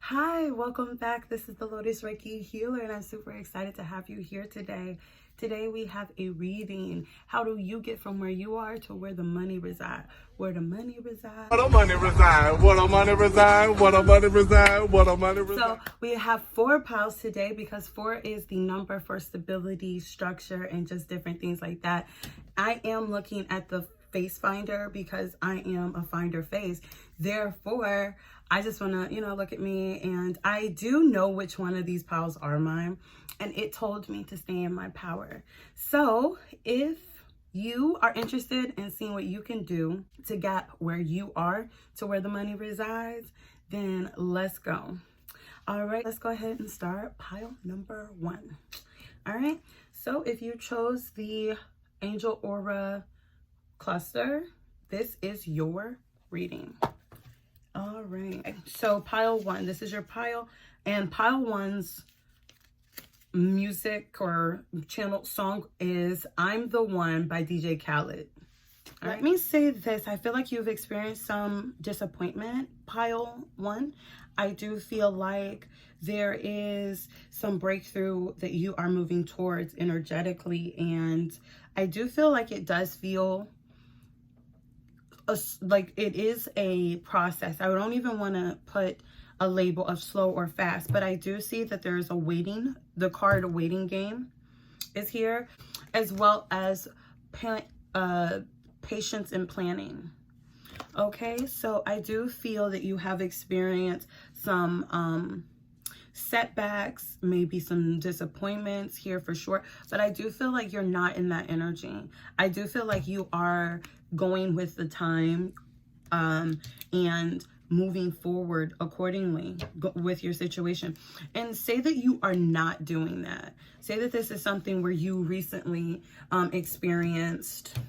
Hi, welcome back. This is the Lotus Reiki Healer, and I'm super excited to have you here today. Today we have a reading. How do you get from where you are to where the money resides? Where the money resides? Where the money reside? Where the money reside? Where the money reside? Where the money reside? So we have 4 piles today because 4 is the number for stability, structure, and just different things like that. I am looking at the face finder because I am a finder face. Therefore, I just want to, look at me, and I do know which one of these piles are mine, and it told me to stay in my power. So if you are interested in seeing what you can do to get where you are to where the money resides, then let's go. All right, let's go ahead and start pile number 1. All right, so if you chose the Angel Aura cluster, this is your reading. All right, so pile 1, this is your pile, and pile 1's music or channel song is I'm the One by DJ Khaled. Let me say this, I feel like you've experienced some disappointment, pile 1. I do feel like there is some breakthrough that you are moving towards energetically, and I do feel like it does feel like it is a process. I don't even want to put a label of slow or fast, but I do see that there's a waiting, the card waiting game is here, as well as patience and planning. Okay, so I do feel that you have experienced some setbacks, maybe some disappointments here for sure, but I do feel like you're not in that energy. I do feel like you are going with the time and moving forward accordingly with your situation. And say that you are not doing that. Say that this is something where you recently experienced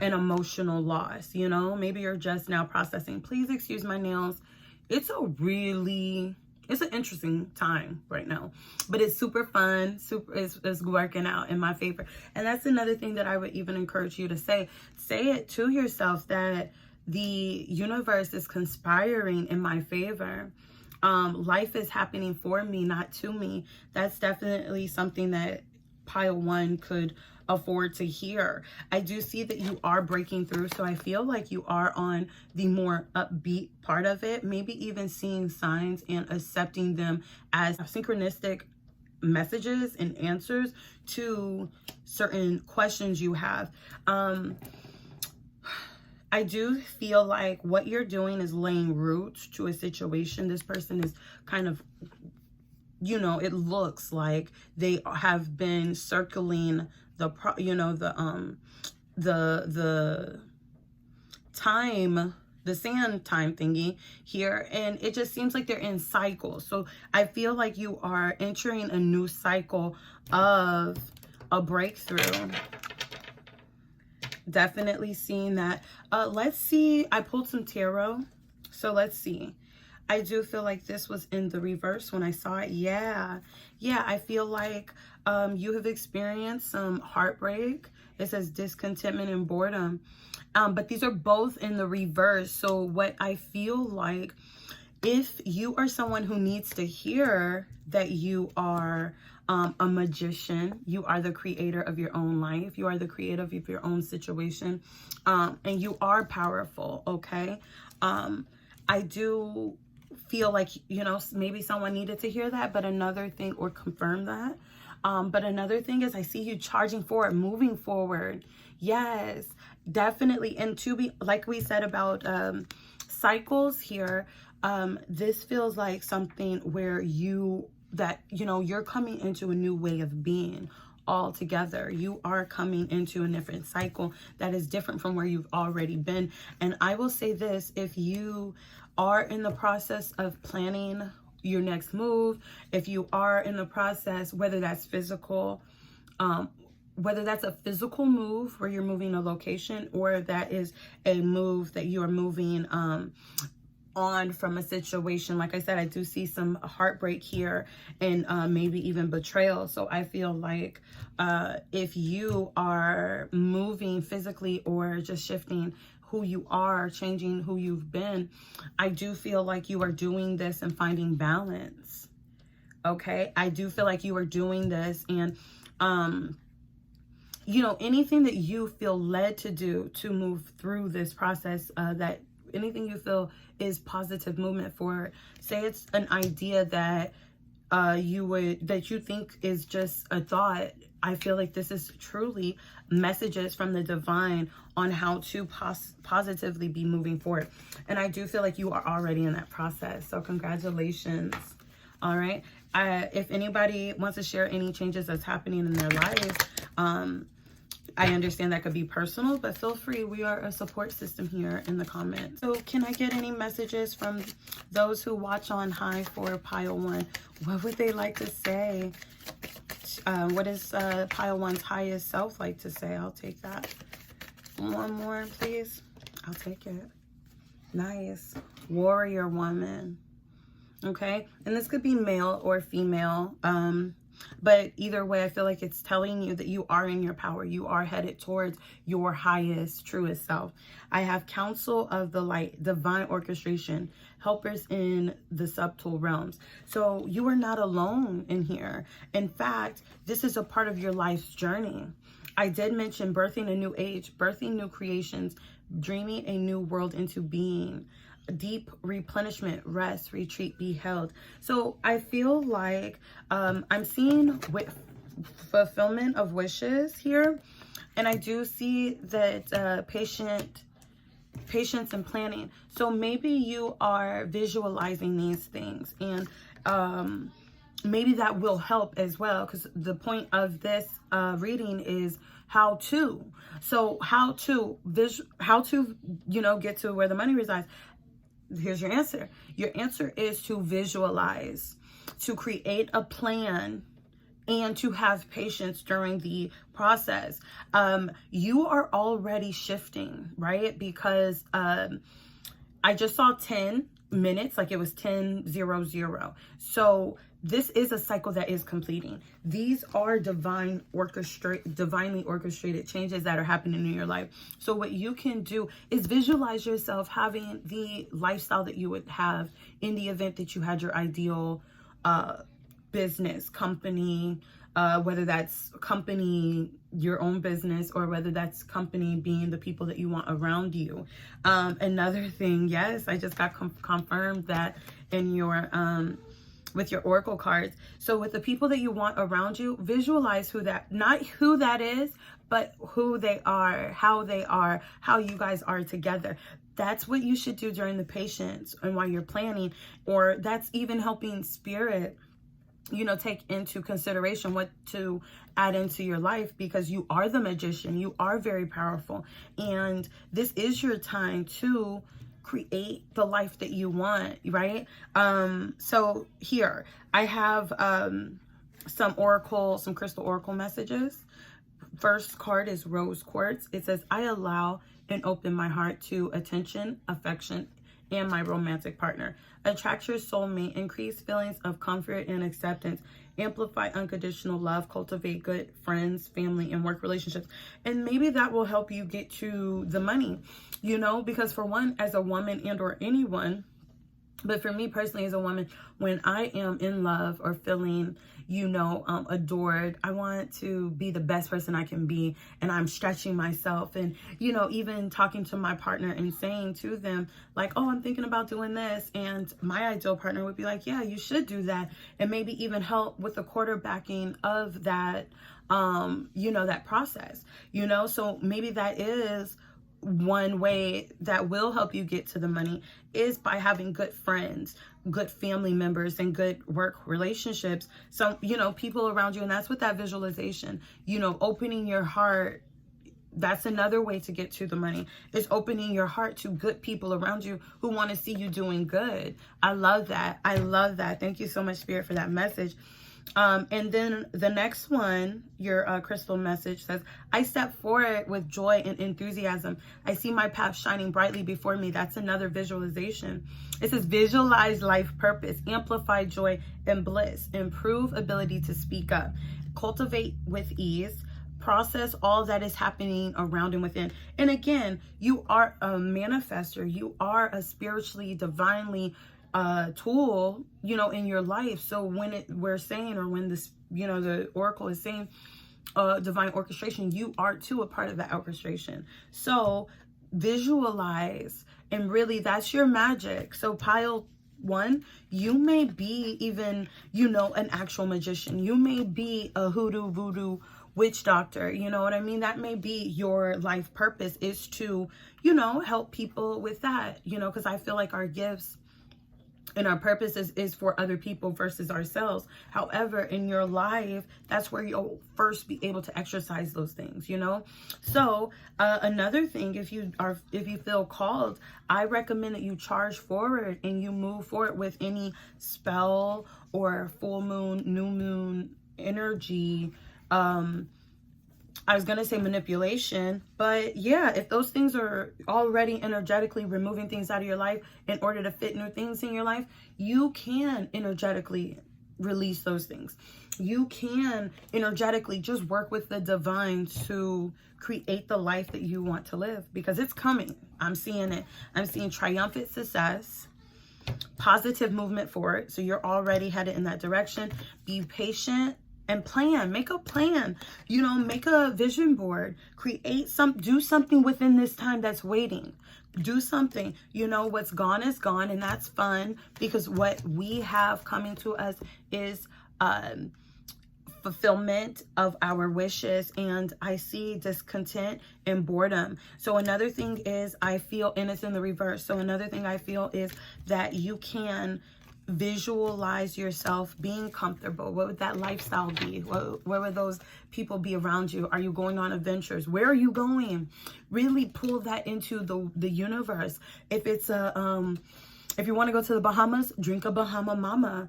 an emotional loss, maybe you're just now processing. Please excuse my nails. It's an interesting time right now, but it's super fun. It's working out in my favor. And that's another thing that I would even encourage you to say it to yourself, that the universe is conspiring in my favor. Life is happening for me, not to me. That's definitely something that pile 1 could afford to hear. I do see that you are breaking through, so I feel like you are on the more upbeat part of it, maybe even seeing signs and accepting them as synchronistic messages and answers to certain questions you have. I do feel like what you're doing is laying roots to a situation. This person is kind of, it looks like they have been circling the time, the sand time thingy here, and it just seems like they're in cycles. So I feel like you are entering a new cycle of a breakthrough. Definitely seeing that. Let's see, I pulled some tarot, so let's see. I do feel like this was in the reverse when I saw it. Yeah, I feel like you have experienced some heartbreak. It says discontentment and boredom, but these are both in the reverse. So what I feel like, if you are someone who needs to hear that you are a magician, you are the creator of your own life, you are the creator of your own situation, and you are powerful, okay? I do feel like, maybe someone needed to hear that, but another thing, or confirm that. But another thing is I see you charging forward, moving forward. Yes, definitely. And to be, like we said about cycles here, this feels like something where you're coming into a new way of being altogether. You are coming into a different cycle that is different from where you've already been. And I will say this, if you are in the process of planning your next move, if you are in the process, whether that's physical, whether that's a physical move where you're moving a location, or that is a move that you are moving on from a situation. Like I said, I do see some heartbreak here, and maybe even betrayal. So I feel like if you are moving physically or just shifting who you are, changing who you've been. I do feel like you are doing this and finding balance. Okay, I do feel like you are doing this, and you know, anything that you feel led to do to move through this process, that anything you feel is positive movement for, say it's an idea that you think is just a thought. I feel like this is truly messages from the divine on how to positively be moving forward. And I do feel like you are already in that process. So congratulations. All right. If anybody wants to share any changes that's happening in their lives, I understand that could be personal, but feel free. We are a support system here in the comments. So can I get any messages from those who watch on high for pile 1? What would they like to say? What does pile 1's highest self like to say? I'll take that. One more, please. I'll take it. Nice. Warrior woman. Okay. And this could be male or female. But either way, I feel like it's telling you that you are in your power. You are headed towards your highest, truest self. I have counsel of the light, divine orchestration, helpers in the subtle realms. So you are not alone in here. In fact, this is a part of your life's journey. I did mention birthing a new age, birthing new creations, dreaming a new world into being. Deep replenishment, rest, retreat, be held. So I feel like I'm seeing fulfillment of wishes here, and I do see that patience and planning. So maybe you are visualizing these things, and maybe that will help as well, because the point of this reading is how to. So how to get to where the money resides. Here's your answer. Your answer is to visualize, to create a plan, and to have patience during the process. You are already shifting, right? Because I just saw 10 minutes, like it was 10:00. So this is a cycle that is completing. These are divinely orchestrated changes that are happening in your life. So what you can do is visualize yourself having the lifestyle that you would have in the event that you had your ideal business, company, whether that's company, your own business, or whether that's company being the people that you want around you. Another thing, yes, I just got confirmed that in your with your oracle cards. So with the people that you want around you, visualize not who that is, but who they are, how you guys are together. That's what you should do during the patience and while you're planning, or that's even helping spirit, take into consideration what to add into your life, because you are the magician. You are very powerful. And this is your time to create the life that you want, right? So here I have some crystal oracle messages. First card is rose quartz. It says, I allow and open my heart to attention, affection, and my romantic partner. Attract your soulmate, increase feelings of comfort and acceptance, amplify unconditional love, cultivate good friends, family, and work relationships. And maybe that will help you get to the money, because for one, as a woman and or anyone, but for me personally as a woman, when I am in love or feeling, adored, I want to be the best person I can be. And I'm stretching myself and, even talking to my partner and saying to them like, oh, I'm thinking about doing this. And my ideal partner would be like, yeah, you should do that. And maybe even help with the quarterbacking of that, that process, so maybe that is one way that will help you get to the money, is by having good friends, good family members, and good work relationships. So, people around you. And that's with that visualization, opening your heart. That's another way to get to the money, is opening your heart to good people around you who want to see you doing good. I love that. Thank you so much, Spirit, for that message. And then the next one, your crystal message says, I step forward with joy and enthusiasm. I see my path shining brightly before me. That's another visualization. It says, visualize life purpose, amplify joy and bliss, improve ability to speak up, cultivate with ease, process all that is happening around and within. And again, you are a manifester. You are a spiritually, divinely tool, you know, in your life. So when we're saying, or when this, you know, the oracle is saying divine orchestration, you are too a part of that orchestration. So visualize, and really that's your magic. So pile 1, you may be even, you know, an actual magician. You may be a hoodoo, voodoo, witch doctor. You know what I mean? That may be your life purpose, is to, you know, help people with that, you know, because I feel like our gifts and our purpose is for other people versus ourselves. However, in your life, that's where you'll first be able to exercise those things, you know? So another thing, if you feel called, I recommend that you charge forward and you move forward with any spell or full moon, new moon energy. I was going to say manipulation, but yeah, if those things are already energetically removing things out of your life in order to fit new things in your life, you can energetically release those things. You can energetically just work with the divine to create the life that you want to live, because it's coming. I'm seeing it. I'm seeing triumphant success, positive movement forward. So you're already headed in that direction. Be patient and plan. Make a plan, you know, make a vision board, do something within this time that's waiting. Do something, you know, what's gone is gone, and that's fun, because what we have coming to us is fulfillment of our wishes. And I see discontent and boredom. So another thing is, I feel, and it's in the reverse. So another thing I feel is that you can visualize yourself being comfortable. What would that lifestyle be? Where would those people be around you? Are you going on adventures? Where are you going? Really pull that into the universe. If it's if you want to go to the Bahamas, drink a Bahama Mama.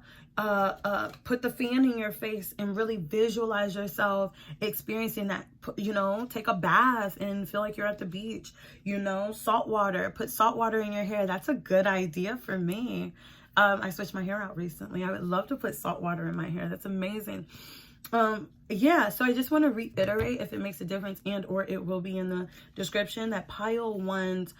Put the fan in your face and really visualize yourself experiencing that. You know, take a bath and feel like you're at the beach. You know, salt water. Put salt water in your hair. That's a good idea for me. I switched my hair out recently. I would love to put salt water in my hair. That's amazing. Yeah, so I just want to reiterate, if it makes a difference, and or it will be in the description, that pile 1's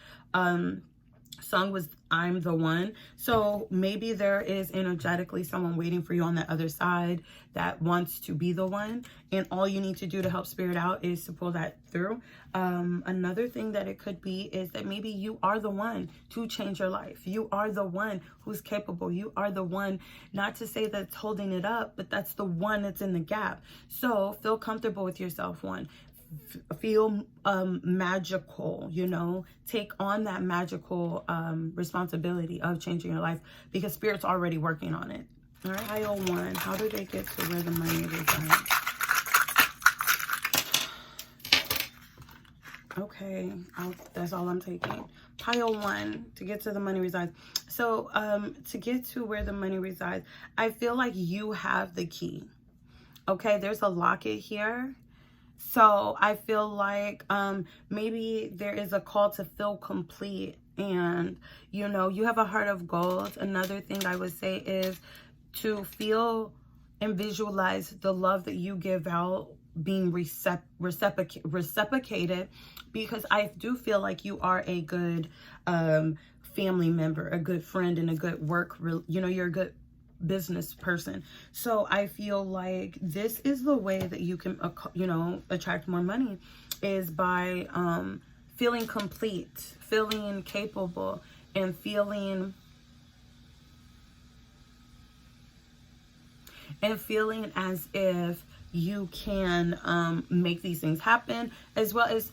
song was I'm the One. So maybe there is energetically someone waiting for you on the other side that wants to be the one, and all you need to do to help spirit out is to pull that through. Another thing that it could be is that maybe you are the one to change your life. You are the one who's capable. You are the one, not to say that's holding it up, but that's the one that's in the gap. So feel comfortable with yourself, one. Feel magical, you know, take on that magical responsibility of changing your life, because spirit's already working on it. All right, pile 1, how do they get to where the money resides? Okay, that's all I'm taking. Pile 1, to get to the money resides. So to get to where the money resides, I feel like you have the key. Okay, there's a locket here. So I feel like maybe there is a call to feel complete, and, you know, you have a heart of gold. Another thing I would say is to feel and visualize the love that you give out being reciprocated, because I do feel like you are a good family member, a good friend, and a good work, you know, you're a good business person. So I feel like this is the way that you can, you know, attract more money, is by feeling complete, feeling capable, and feeling as if you can make these things happen, as well as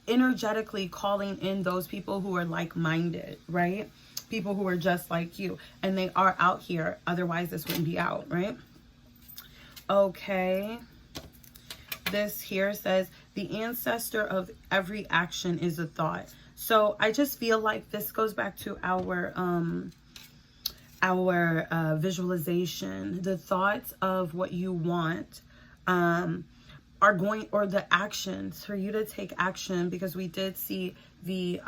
energetically calling in those people who are like-minded, right? People who are just like you, and they are out here, otherwise this wouldn't be out, right? Okay, this here says the ancestor of every action is a thought. So I just feel like this goes back to our visualization. The thoughts of what you want are going, or the actions for you to take action, because we did see the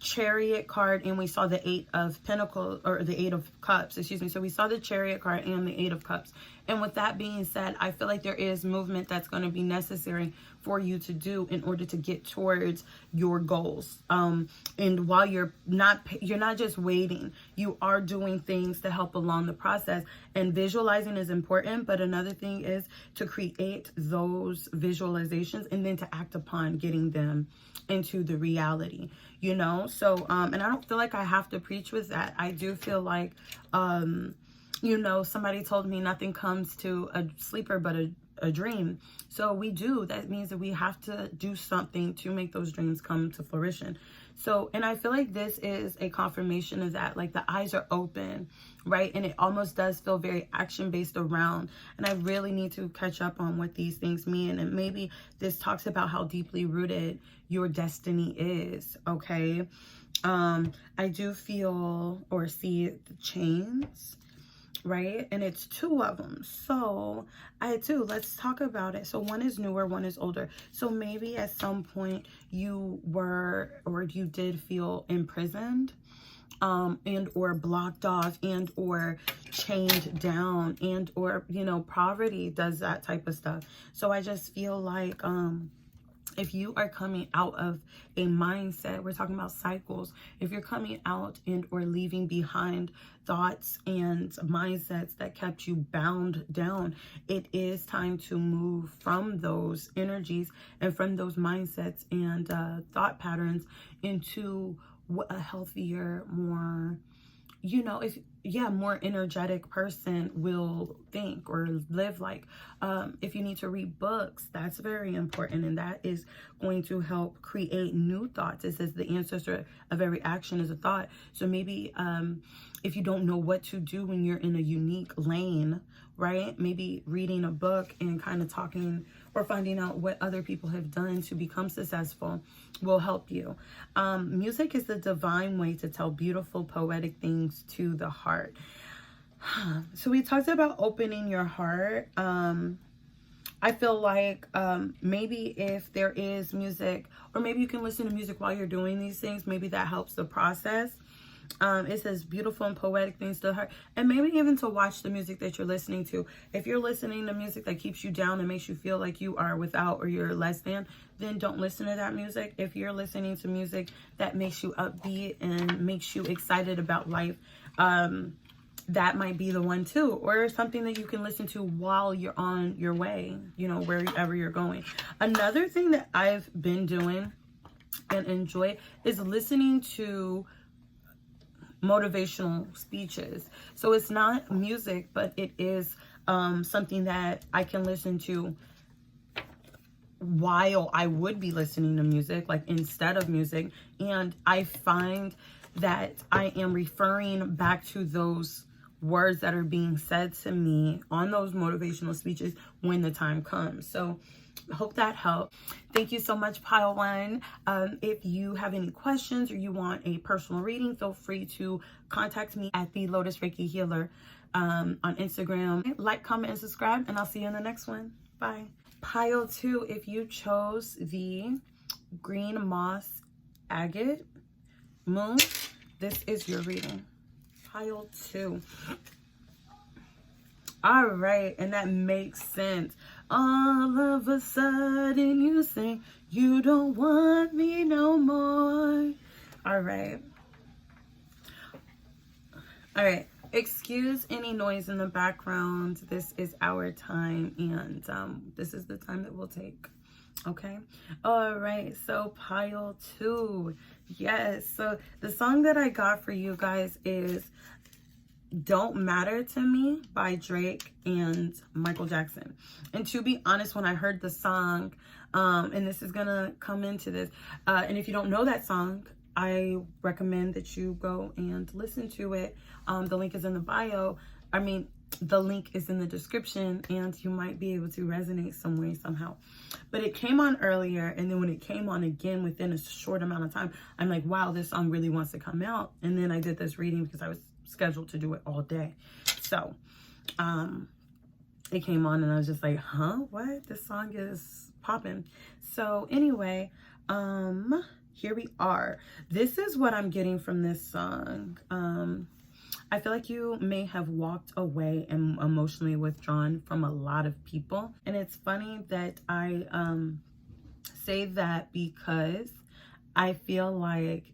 Chariot card, and we saw the 8 of Pentacles, or the 8 of Cups, excuse me. So we saw the Chariot card and the 8 of Cups. And with that being said, I feel like there is movement that's going to be necessary for you to do in order to get towards your goals. And while you're not just waiting, you are doing things to help along the process. And visualizing is important, but another thing is to create those visualizations and then to act upon getting them into the reality, you know. So and I don't feel like I have to preach with that. I do feel like you know, somebody told me nothing comes to a sleeper but a dream. So we do. That means that we have to do something to make those dreams come to fruition. So, and I feel like this is a confirmation of that. Like the eyes are open, right? And it almost does feel very action-based around. And I really need to catch up on what these things mean. And maybe this talks about how deeply rooted your destiny is, okay? I do feel or see the chains, right? And it's 2 of them. So let's talk about it. So one is newer, one is older. So maybe at some point you were, or you did feel imprisoned, and or blocked off, and or chained down, and or, you know, poverty does that type of stuff. So I just feel like if you are coming out of a mindset, we're talking about cycles, if you're coming out and or leaving behind thoughts and mindsets that kept you bound down, it is time to move from those energies and from those mindsets and thought patterns into a healthier, more, you know, more energetic person will think or live like. If you need to read books, that's very important, and that is going to help create new thoughts. It says the ancestor of every action is a thought. So maybe if you don't know what to do when you're in a unique lane, right? Maybe reading a book and kind of talking or finding out what other people have done to become successful will help you. Music is the divine way to tell beautiful, poetic things to the heart. So we talked about opening your heart. I feel like maybe if there is music, or maybe you can listen to music while you're doing these things, maybe that helps the process. It says beautiful and poetic things to the heart, and maybe even to watch the music that you're listening to. If you're listening to music that keeps you down and makes you feel like you are without or you're less than, then don't listen to that music. If you're listening to music that makes you upbeat and makes you excited about life, that might be the one too. Or something that you can listen to while you're on your way, you know, wherever you're going. Another thing that I've been doing and enjoy is listening to motivational speeches. So it's not music, but it is something that I can listen to while I would be listening to music, like instead of music. And I find that I am referring back to those words that are being said to me on those motivational speeches when the time comes. So I hope that helped. Thank you so much, Pile 1. If you have any questions or you want a personal reading, feel free to contact me at the Lotus Reiki Healer on Instagram. Like, comment, and subscribe, and I'll see you in the next one. Bye. Pile 2, if you chose the Green Moss Agate Moon, this is your reading. Pile 2. All right, and that makes sense. All of a sudden you sing, you don't want me no more. All right. Excuse any noise in the background. This is our time, and this is the time that we'll take. Okay. All right. So Pile 2. Yes. So the song that I got for you guys is Don't Matter to Me by Drake and Michael Jackson. And to be honest, when I heard the song, and this is gonna come into this, and if you don't know that song, I recommend that you go and listen to it. The link is in the bio. I mean, the link is in the description, and you might be able to resonate some way, somehow. But it came on earlier, and then when it came on again within a short amount of time, I'm like, wow, this song really wants to come out. And then I did this reading because I was scheduled to do it all day. So it came on and I was just like, huh, what? This song is popping. So anyway, here we are. This is what I'm getting from this song. I feel like you may have walked away and emotionally withdrawn from a lot of people. And it's funny that I say that because I feel like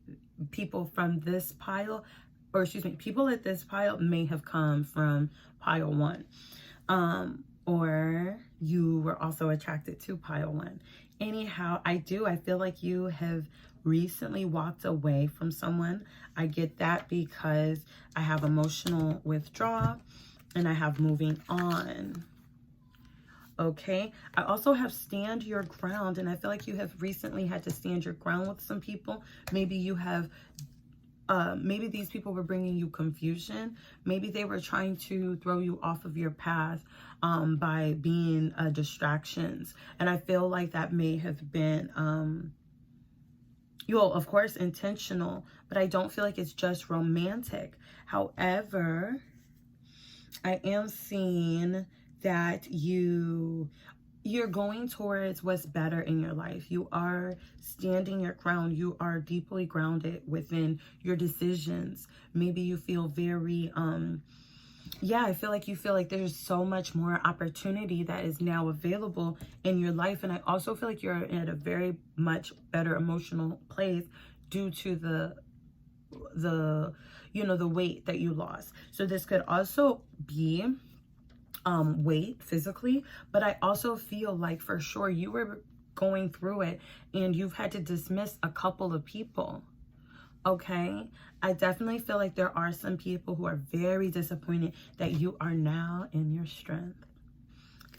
people from this pile, or excuse me, people at this pile may have come from pile 1. Or you were also attracted to pile 1. Anyhow, I feel like you have recently walked away from someone. I get that because I have emotional withdrawal and I have moving on. Okay, I also have stand your ground, and I feel like you have recently had to stand your ground with some people. Maybe you have maybe these people were bringing you confusion. Maybe they were trying to throw you off of your path by being distractions. And I feel like that may have been, of course, intentional, but I don't feel like it's just romantic. However, I am seeing that you're going towards what's better in your life. You are standing your ground. You are deeply grounded within your decisions. Maybe you feel very, I feel like you feel like there's so much more opportunity that is now available in your life. And I also feel like you're at a very much better emotional place due to the weight that you lost. So this could also be weight physically, but I also feel like for sure you were going through it and you've had to dismiss a couple of people. Okay, I definitely feel like there are some people who are very disappointed that you are now in your strength.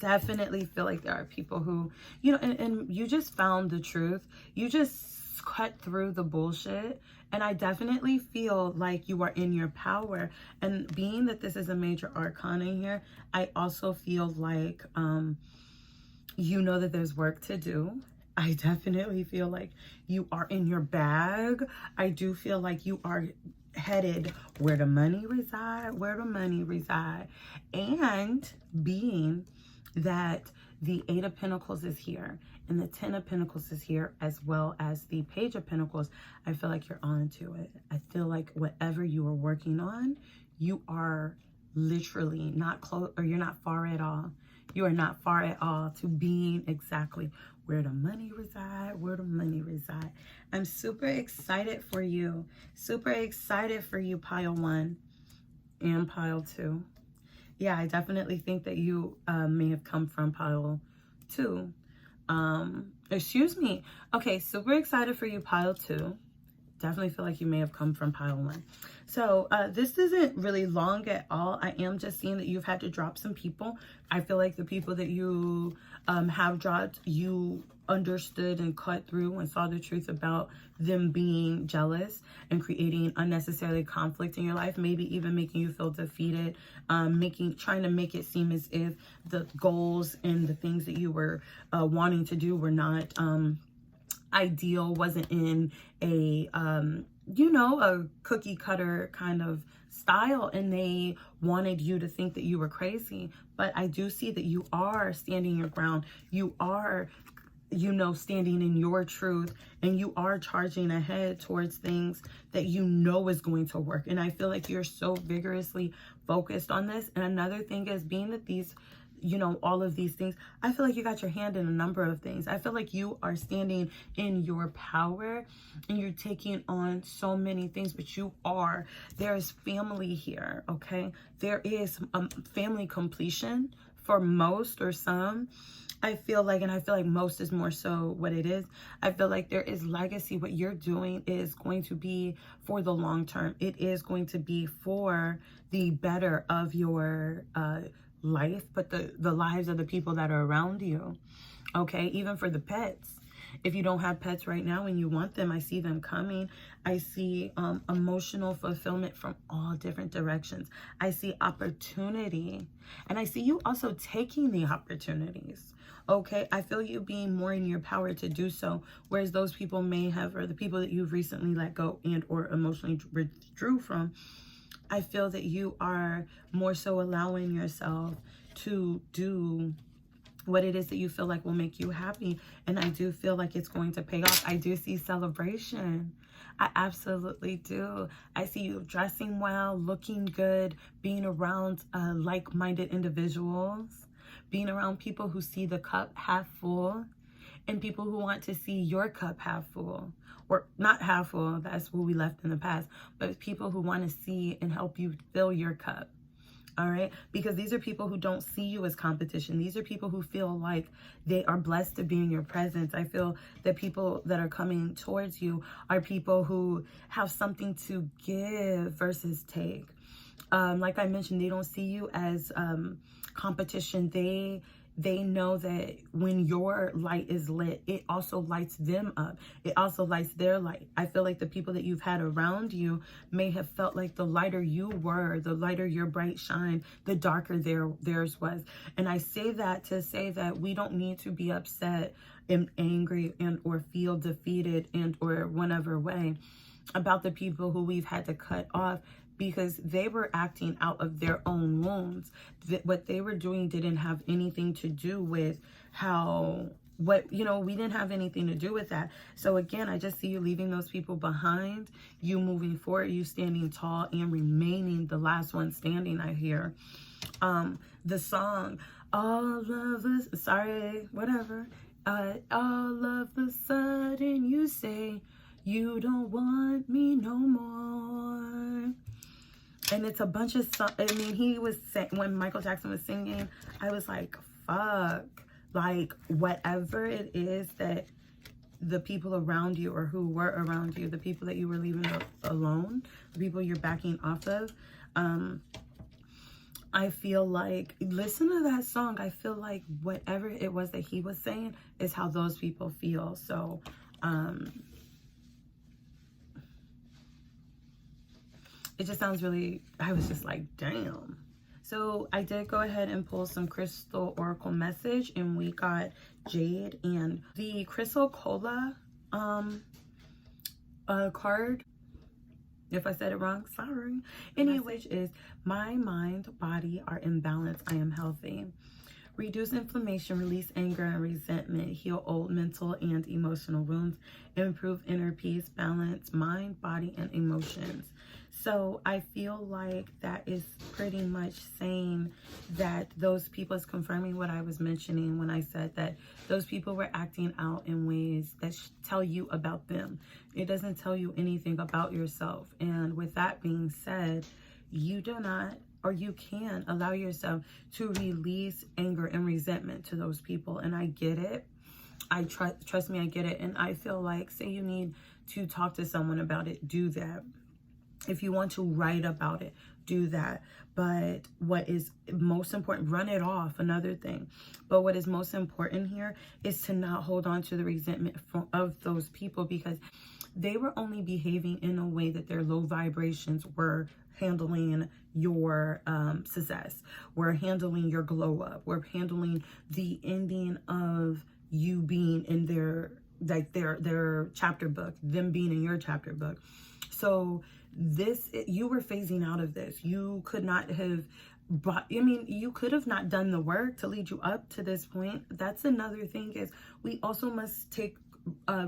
Definitely feel like there are people who, and you just found the truth. You just cut through the bullshit. And I definitely feel like you are in your power. And being that this is a major arcana here, I also feel like, you know that there's work to do. I definitely feel like you are in your bag. I do feel like you are headed where the money reside, And being that the 8 of Pentacles is here and the 10 of Pentacles is here, as well as the Page of Pentacles, I feel like you're on to it. I feel like whatever you are working on, you are literally not close, or you're not far at all. You are not far at all to being exactly where the money reside, I'm super excited for you. Super excited for you, pile 1 and pile 2. Yeah, I definitely think that you may have come from pile 2. Excuse me. Okay, super excited for you, pile 2. Definitely feel like you may have come from pile 1. So this isn't really long at all. I am just seeing that you've had to drop some people. I feel like the people that you have dropped, you understood and cut through and saw the truth about them being jealous and creating unnecessary conflict in your life, maybe even making you feel defeated, trying to make it seem as if the goals and the things that you were wanting to do were not ideal, wasn't in a a cookie cutter kind of style, and they wanted you to think that you were crazy. But I do see that you are standing your ground. You are standing in your truth, and you are charging ahead towards things that you know is going to work. And I feel like you're so vigorously focused on this. And another thing is, being that these all of these things, I feel like you got your hand in a number of things. I feel like you are standing in your power and you're taking on so many things, but there is family here, okay? There is family completion for most or some. I feel like most is more so what it is. I feel like there is legacy. What you're doing is going to be for the long term. It is going to be for the better of your life, but the lives of the people that are around you. Okay, even for the pets. If you don't have pets right now and you want them, I see them coming. I see emotional fulfillment from all different directions. I see opportunity, and I see you also taking the opportunities. Okay, I feel you being more in your power to do so, whereas those people may have, or the people that you've recently let go and or emotionally withdrew from, I feel that you are more so allowing yourself to do what it is that you feel like will make you happy. And I do feel like it's going to pay off. I do see celebration. I absolutely do. I see you dressing well, looking good, being around like-minded individuals, being around people who see the cup half full, and people who want to see your cup half full. Or not half full, that's what we left in the past, but people who want to see and help you fill your cup. All right, because these are people who don't see you as competition. These are people who feel like they are blessed to be in your presence. I feel that people that are coming towards you are people who have something to give versus take. Like I mentioned, they don't see you as competition. They know that when your light is lit, it also lights them up. It also lights their light. I feel like the people that you've had around you may have felt like the lighter you were, the lighter your bright shine, the darker theirs was. And I say that to say that we don't need to be upset and angry and or feel defeated and or whatever way about the people who we've had to cut off, because they were acting out of their own wounds. What they were doing didn't have anything to do with we didn't have anything to do with that. So again, I just see you leaving those people behind, you moving forward, you standing tall and remaining the last one standing, I hear. The song, all of a sudden you say, you don't want me no more. And it's a bunch of songs. I mean, when Michael Jackson was singing, I was like, fuck. Like, whatever it is that the people around you or who were around you, the people that you were leaving alone, the people you're backing off of, I feel like, listen to that song. I feel like whatever it was that he was saying is how those people feel. So, it just sounds really, I was just like, damn. So I did go ahead and pull some crystal oracle message, and we got Jade and the Crystal Cola card. If I said it wrong, sorry. Which is, my mind, body are in balance. I am healthy. Reduce inflammation, release anger and resentment, heal old mental and emotional wounds, improve inner peace, balance mind, body, and emotions. So I feel like that is pretty much saying that those people is confirming what I was mentioning when I said that those people were acting out in ways that tell you about them. It doesn't tell you anything about yourself. And with that being said, you do not, or you can allow yourself to release anger and resentment to those people. And I get it. I trust me, I get it. And I feel like, say you need to talk to someone about it, do that. If you want to write about it, do that. But what is most important, run it off, another thing. But what is most important here is to not hold on to the resentment of those people, because they were only behaving in a way that their low vibrations were handling your success. We're handling your glow up. We're handling the ending of you being in their chapter book, them being in your chapter book. So you were phasing out of this. You could not have you could have not done the work to lead you up to this point. That's another thing, is we also must take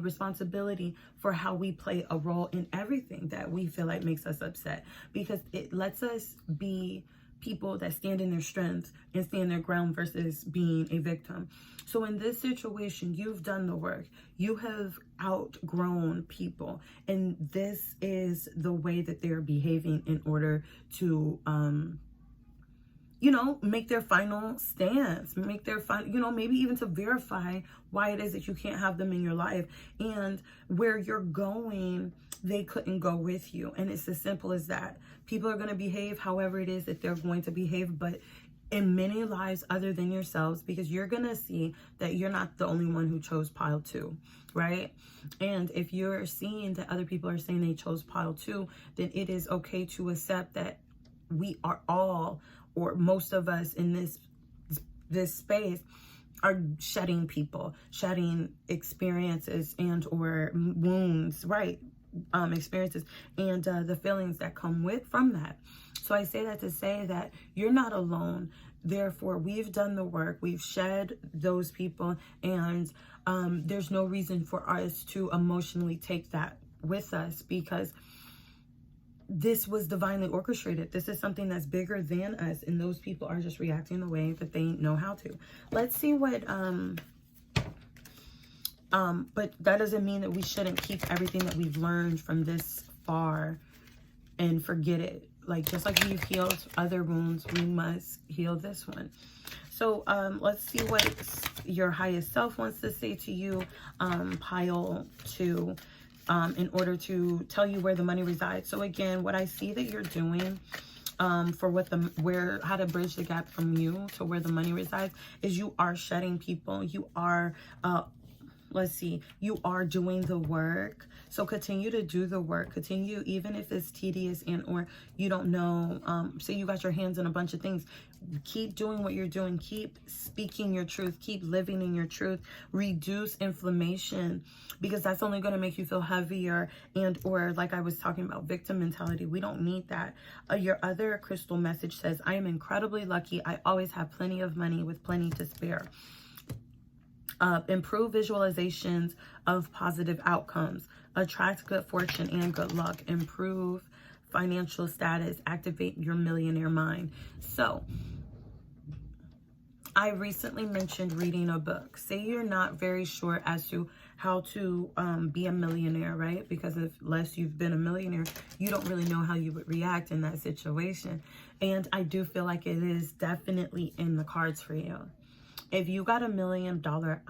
responsibility for how we play a role in everything that we feel like makes us upset, because it lets us be people that stand in their strengths and stand their ground versus being a victim. So in this situation, you've done the work. You have outgrown people, and this is the way that they're behaving in order to make their final stance, make their final, maybe even to verify why it is that you can't have them in your life, and where you're going, they couldn't go with you. And it's as simple as that. People are going to behave however it is that they're going to behave, but in many lives other than yourselves, because you're going to see that you're not the only one who chose pile 2, right? And if you're seeing that other people are saying they chose pile 2, then it is okay to accept that we are all, or most of us in this space, are shedding people, shedding experiences and or wounds, right? experiences and the feelings that come from that. So I say that to say that you're not alone. Therefore, we've done the work, we've shed those people, and there's no reason for us to emotionally take that with us, because this was divinely orchestrated. This is something that's bigger than us, and those people are just reacting the way that they know how to. Let's see what but that doesn't mean that we shouldn't keep everything that we've learned from this far and forget it. Like, just like we've healed other wounds, we must heal this one. So let's see what your highest self wants to say to you, pile 2, in order to tell you where the money resides. So again, what I see that you're doing for how to bridge the gap from you to where the money resides is you are shedding people. You are you are doing the work. So continue to do the work. Continue, even if it's tedious and or you don't know, say you got your hands in a bunch of things. Keep doing what you're doing. Keep speaking your truth. Keep living in your truth. Reduce inflammation, because that's only going to make you feel heavier and or, like I was talking about, victim mentality. We don't need that. Your other crystal message says, I am incredibly lucky. I always have plenty of money with plenty to spare. Improve visualizations of positive outcomes. Attract good fortune and good luck. Improve financial status. Activate your millionaire mind. So, I recently mentioned reading a book. Say you're not very sure as to how to be a millionaire, right? Because unless you've been a millionaire, you don't really know how you would react in that situation. And I do feel like it is definitely in the cards for you. If you got $1 million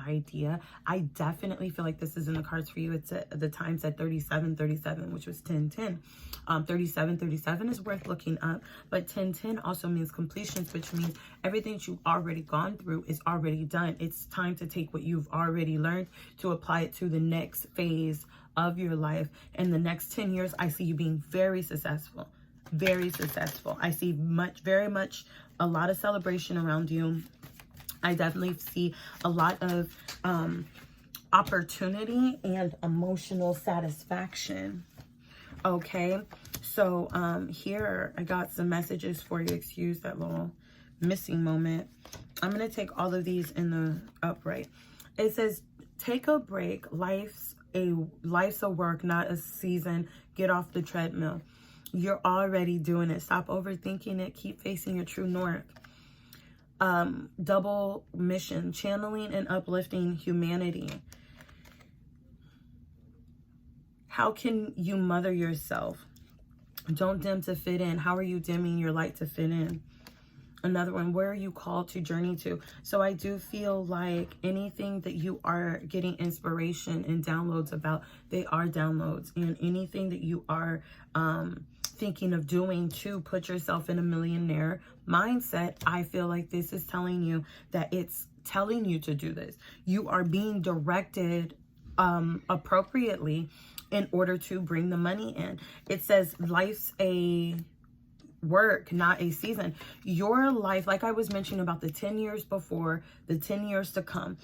idea, I definitely feel like this is in the cards for you. It's at the times at 3737, which was 1010. 3737 is worth looking up, but 1010 also means completions, which means everything that you've already gone through is already done. It's time to take what you've already learned to apply it to the next phase of your life. In the next 10 years, I see you being very successful. Very successful. I see very much a lot of celebration around you. I definitely see a lot of opportunity and emotional satisfaction. Okay, so here I got some messages for you. Excuse that little missing moment. I'm going to take all of these in the upright. It says, take a break. Life's a work, not a season. Get off the treadmill. You're already doing it. Stop overthinking it. Keep facing your true north. Double mission, channeling and uplifting humanity. How can you mother yourself? Don't dim to fit in. How are you dimming your light to fit in? Another one, where are you called to journey to? So I do feel like anything that you are getting inspiration and downloads about, they are downloads. And anything that you are thinking of doing to put yourself in a millionaire mindset, I feel like this is telling you that it's telling you to do this. You are being directed appropriately in order to bring the money in. It says life's a work, not a season. Your life, like I was mentioning about the 10 years before, the 10 years to come.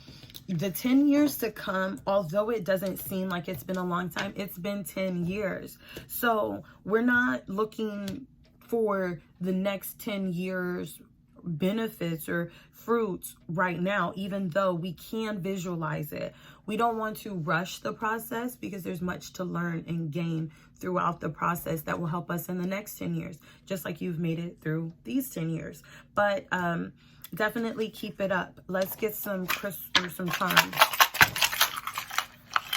The 10 years to come, although it doesn't seem like it's been a long time, it's been 10 years. So we're not looking for the next 10 years benefits or fruits right now, even though we can visualize it. We don't want to rush the process because there's much to learn and gain throughout the process that will help us in the next 10 years, just like you've made it through these 10 years. But definitely keep it up. Let's get some crystal or some charms.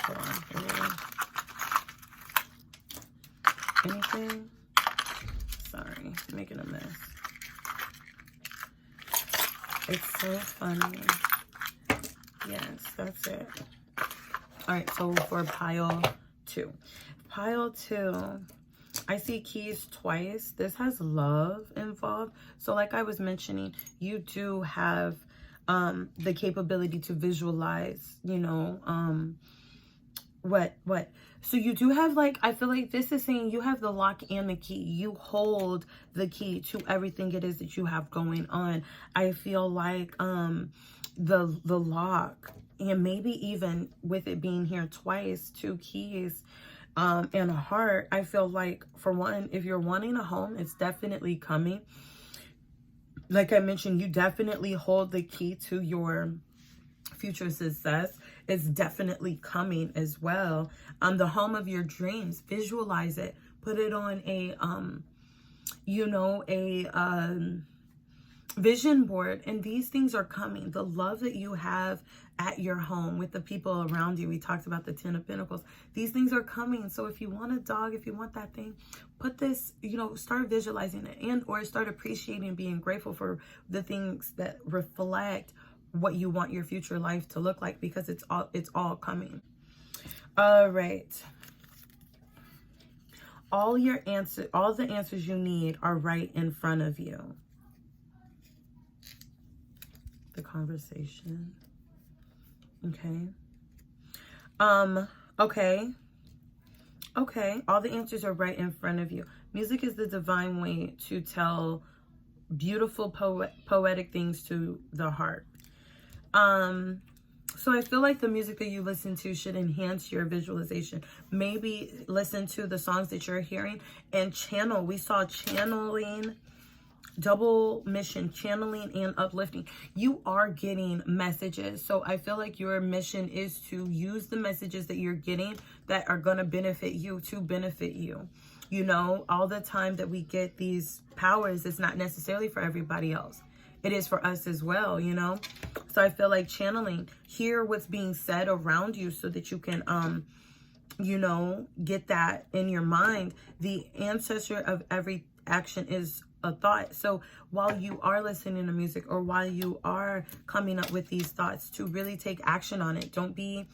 Hold on. Anything? Sorry, I'm making a mess. It's so funny. Yes, that's it. All right, so for pile 2. Pile 2, I see keys twice. This has love involved. So like I was mentioning, you do have the capability to visualize, you know, what? So you do have, like, I feel like this is saying you have the lock and the key. You hold the key to everything it is that you have going on. I feel like the lock, and maybe even with it being here twice, 2 keys, and a heart, I feel like, for one, if you're wanting a home, it's definitely coming. Like I mentioned, you definitely hold the key to your future success. It's definitely coming as well. The home of your dreams, visualize it, put it on a vision board, and these things are coming. The love that you have at your home with the people around you, we talked about the 10 of Pentacles, these things are coming. So if you want a dog, if you want that thing, put this, start visualizing it, and or start appreciating and being grateful for the things that reflect what you want your future life to look like, because it's all coming. All right, all the answers you need are right in front of you. The conversation. Okay. Okay. All the answers are right in front of you. Music is the divine way to tell beautiful poetic things to the heart. So I feel like the music that you listen to should enhance your visualization. Maybe listen to the songs that you're hearing and channel. We saw channeling, double mission, channeling and uplifting. You are getting messages. So I feel like your mission is to use the messages that you're getting that are going to benefit you to benefit you. All the time that we get these powers, it's not necessarily for everybody else. It is for us as well, So I feel like channeling, hear what's being said around you so that you can, get that in your mind. The ancestor of every action is a thought. So while you are listening to music, or while you are coming up with these thoughts, to really take action on it. Don't be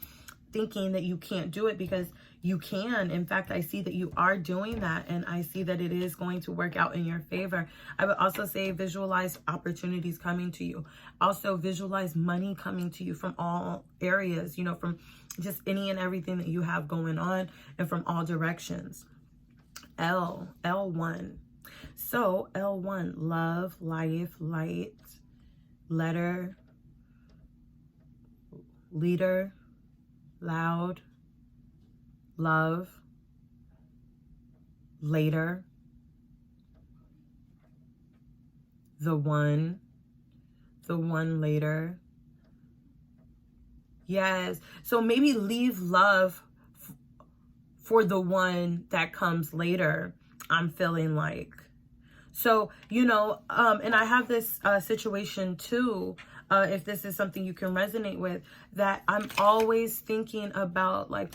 thinking that you can't do it, because you can. In fact, I see that you are doing that, and I see that it is going to work out in your favor. I would also say visualize opportunities coming to you. Also visualize money coming to you from all areas, from just any and everything that you have going on, and from all directions. L1. So L1, love, life, light, letter, leader, loud, love, later, the one later. Yes. So maybe leave love for the one that comes later, I'm feeling like. So, and I have this situation too, if this is something you can resonate with, that I'm always thinking about, like,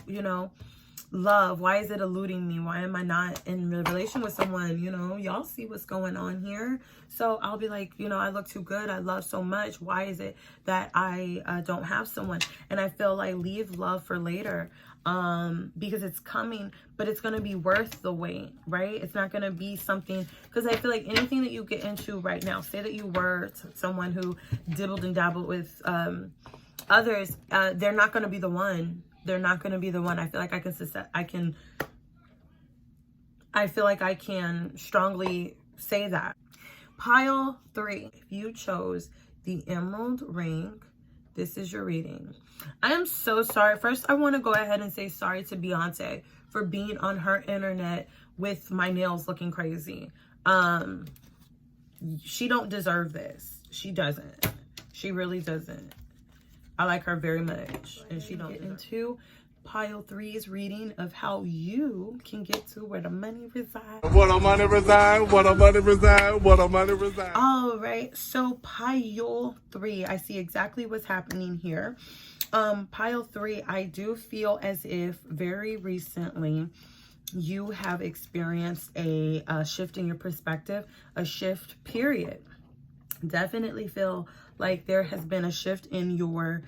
love. Why is it eluding me? Why am I not in a relation with someone? Y'all see what's going on here. So I'll be like, I look too good. I love so much. Why is it that I don't have someone? And I feel like leave love for later, because it's coming, but it's going to be worth the wait, right? It's not going to be something, because I feel like anything that you get into right now, say that you were someone who dibbled and dabbled with others, they're not going to be the one. They're not going to be the one. I feel like I feel like I can strongly say that. Pile 3. If you chose the emerald ring, this is your reading. I am so sorry. First, I want to go ahead and say sorry to Beyonce for being on her internet with my nails looking crazy. She don't deserve this. She doesn't. She really doesn't. I like her very much, and she don't get into pile 3's reading of how you can get to where the money resides. Where the money reside, where the money reside, where the money reside. All right, so pile 3, I see exactly what's happening here. Pile 3, I do feel as if very recently you have experienced a shift in your perspective, a shift, period. Definitely feel like there has been a shift in your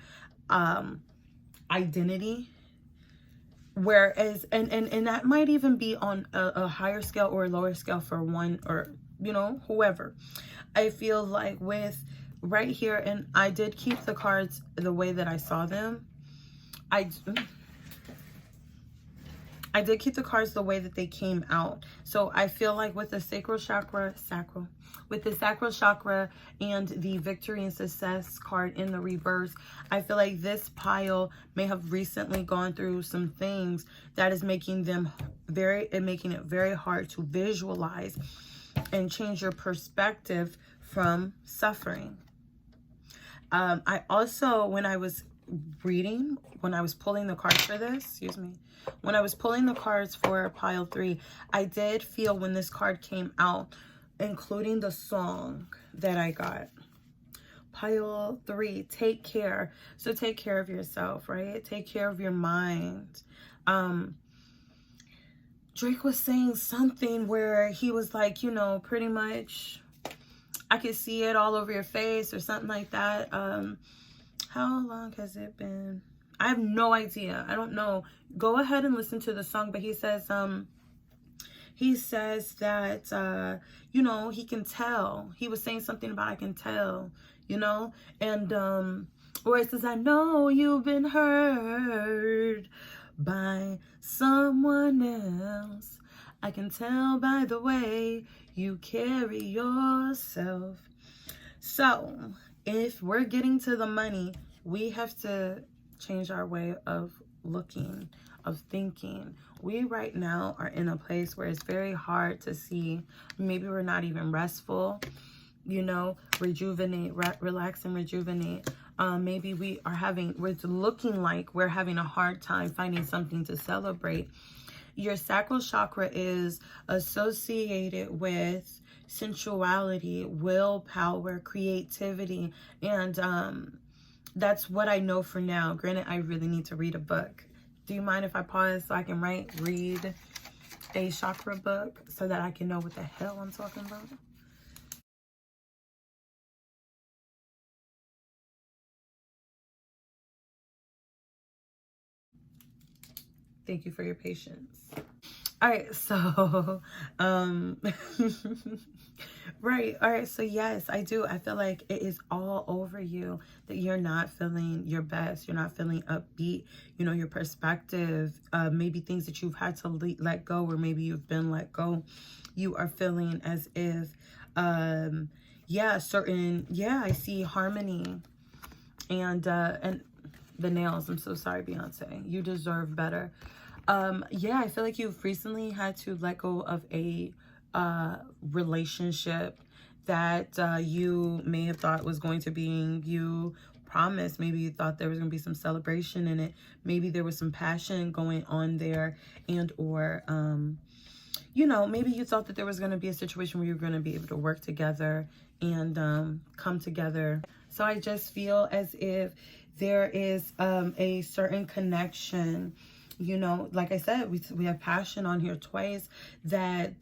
identity, whereas and that might even be on a higher scale or a lower scale for one, or whoever. I feel like with right here, and I did keep the cards the way that I saw them. I I did keep the cards the way that they came out. So I feel like with the sacral chakra, with the sacral chakra and the victory and success card in the reverse, I feel like this pile may have recently gone through some things that is making them making it very hard to visualize and change your perspective from suffering. I also, when I was pulling the cards for this, when I was pulling the cards for pile 3, I did feel when this card came out, including the song that I got. Pile 3, take care. So take care of yourself, right? Take care of your mind. Drake was saying something where he was like, you know, pretty much, I could see it all over your face or something like that. How long has it been? I have no idea. I don't know. Go ahead and listen to the song. But he says that, you know, he can tell. He was saying something about I can tell, you know. And where it says, I know you've been hurt by someone else. I can tell by the way you carry yourself. So if we're getting to the money, we have to change our way of looking, of thinking. We right now are in a place where it's very hard to see. Maybe we're not even restful, you know, rejuvenate, relax and rejuvenate. Maybe we're looking like we're having a hard time finding something to celebrate. Your sacral chakra is associated with sensuality, willpower, creativity, and that's what I know for now. Granted, I really need to read a book. Do you mind if I pause so I can read a chakra book so that I can know what the hell I'm talking about? Thank you for your patience. All right, so right. All right, so yes, I do. I feel like it is all over you, that you're not feeling your best. You're not feeling upbeat. You know, your perspective, maybe things that you've had to let go, or maybe you've been let go. You are feeling as if, I see harmony and the nails. I'm so sorry, Beyonce. You deserve better. I feel like you've recently had to let go of a relationship that you may have thought was going to be you promised. Maybe you thought there was going to be some celebration in it. Maybe there was some passion going on there, and or you know, maybe you thought that there was going to be a situation where you were going to be able to work together and come together. So I just feel as if there is a certain connection. You know, like I said, we have passion on here twice, that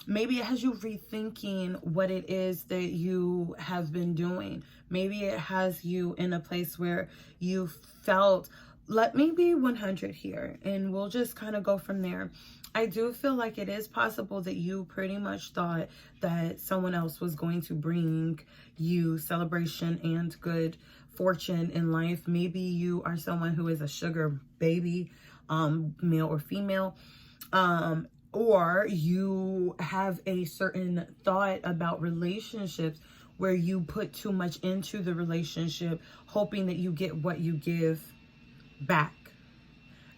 maybe it has you rethinking what it is that you have been doing. Maybe it has you in a place where you felt, let me be 100 here, and we'll just kind of go from there. I do feel like it is possible that you pretty much thought that someone else was going to bring you celebration and good fortune in life. Maybe you are someone who is a sugar baby, male or female, or you have a certain thought about relationships where you put too much into the relationship, hoping that you get what you give back.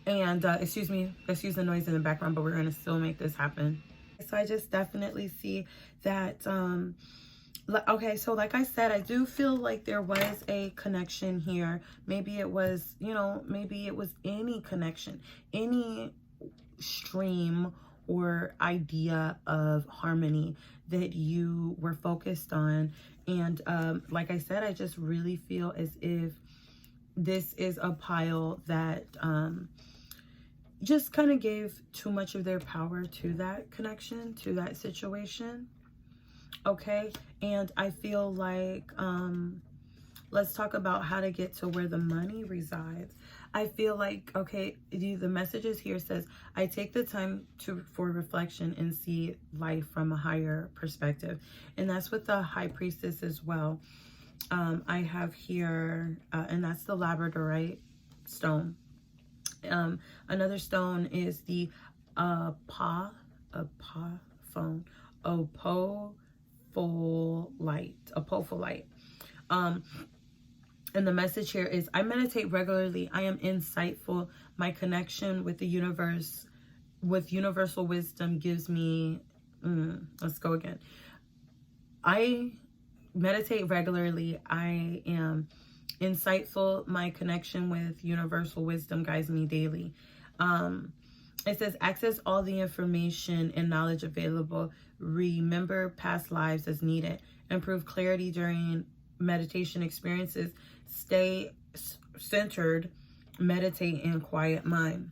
And excuse the noise in the background, but we're going to still make this happen. So I just definitely see that okay, so like I said, I do feel like there was a connection here. Maybe it was, you know, maybe it was any connection, any stream or idea of harmony that you were focused on. And like I said, I just really feel as if this is a pile that just kind of gave too much of their power to that connection, to that situation. Okay, and I feel like let's talk about how to get to where the money resides. I feel like, okay, the messages here says, I take the time for reflection and see life from a higher perspective. And that's with the High Priestess as well. I have here, and that's the labradorite stone. Another stone is the apophyllite. And the message here is, I meditate regularly. I am insightful. My connection with the universe, with universal wisdom gives me, let's go again. I meditate regularly. I am insightful. My connection with universal wisdom guides me daily. It says, access all the information and knowledge available. Remember past lives as needed. Improve clarity during meditation experiences. Stay centered. Meditate in quiet mind.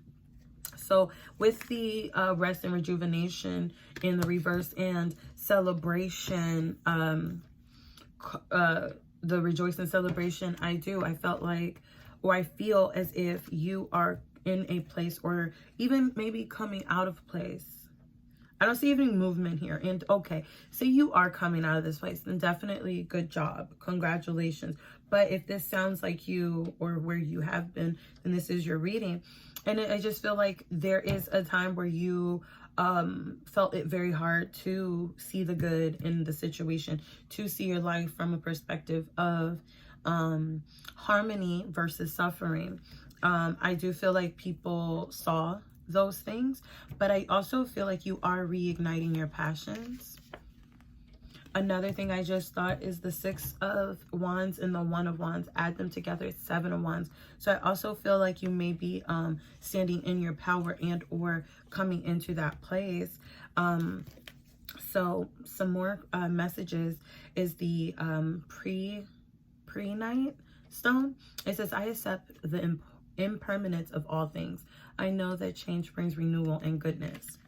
So with the rest and rejuvenation in the reverse and celebration, the rejoice and celebration, I felt like, or I feel as if you are in a place, or even maybe coming out of place. I don't see any movement here. And okay, so you are coming out of this place, then definitely good job. Congratulations. But if this sounds like you or where you have been, then this is your reading. And I just feel like there is a time where you felt it very hard to see the good in the situation, to see your life from a perspective of harmony versus suffering. I do feel like people saw those things, but I also feel like you are reigniting your passions. Another thing I just thought is the 6 of Wands and the 1 of Wands. Add them together, it's 7 of Wands. So I also feel like you may be standing in your power and or coming into that place. So some more messages is the pre-night stone. It says, I accept the impermanence of all things. I know that change brings renewal and goodness.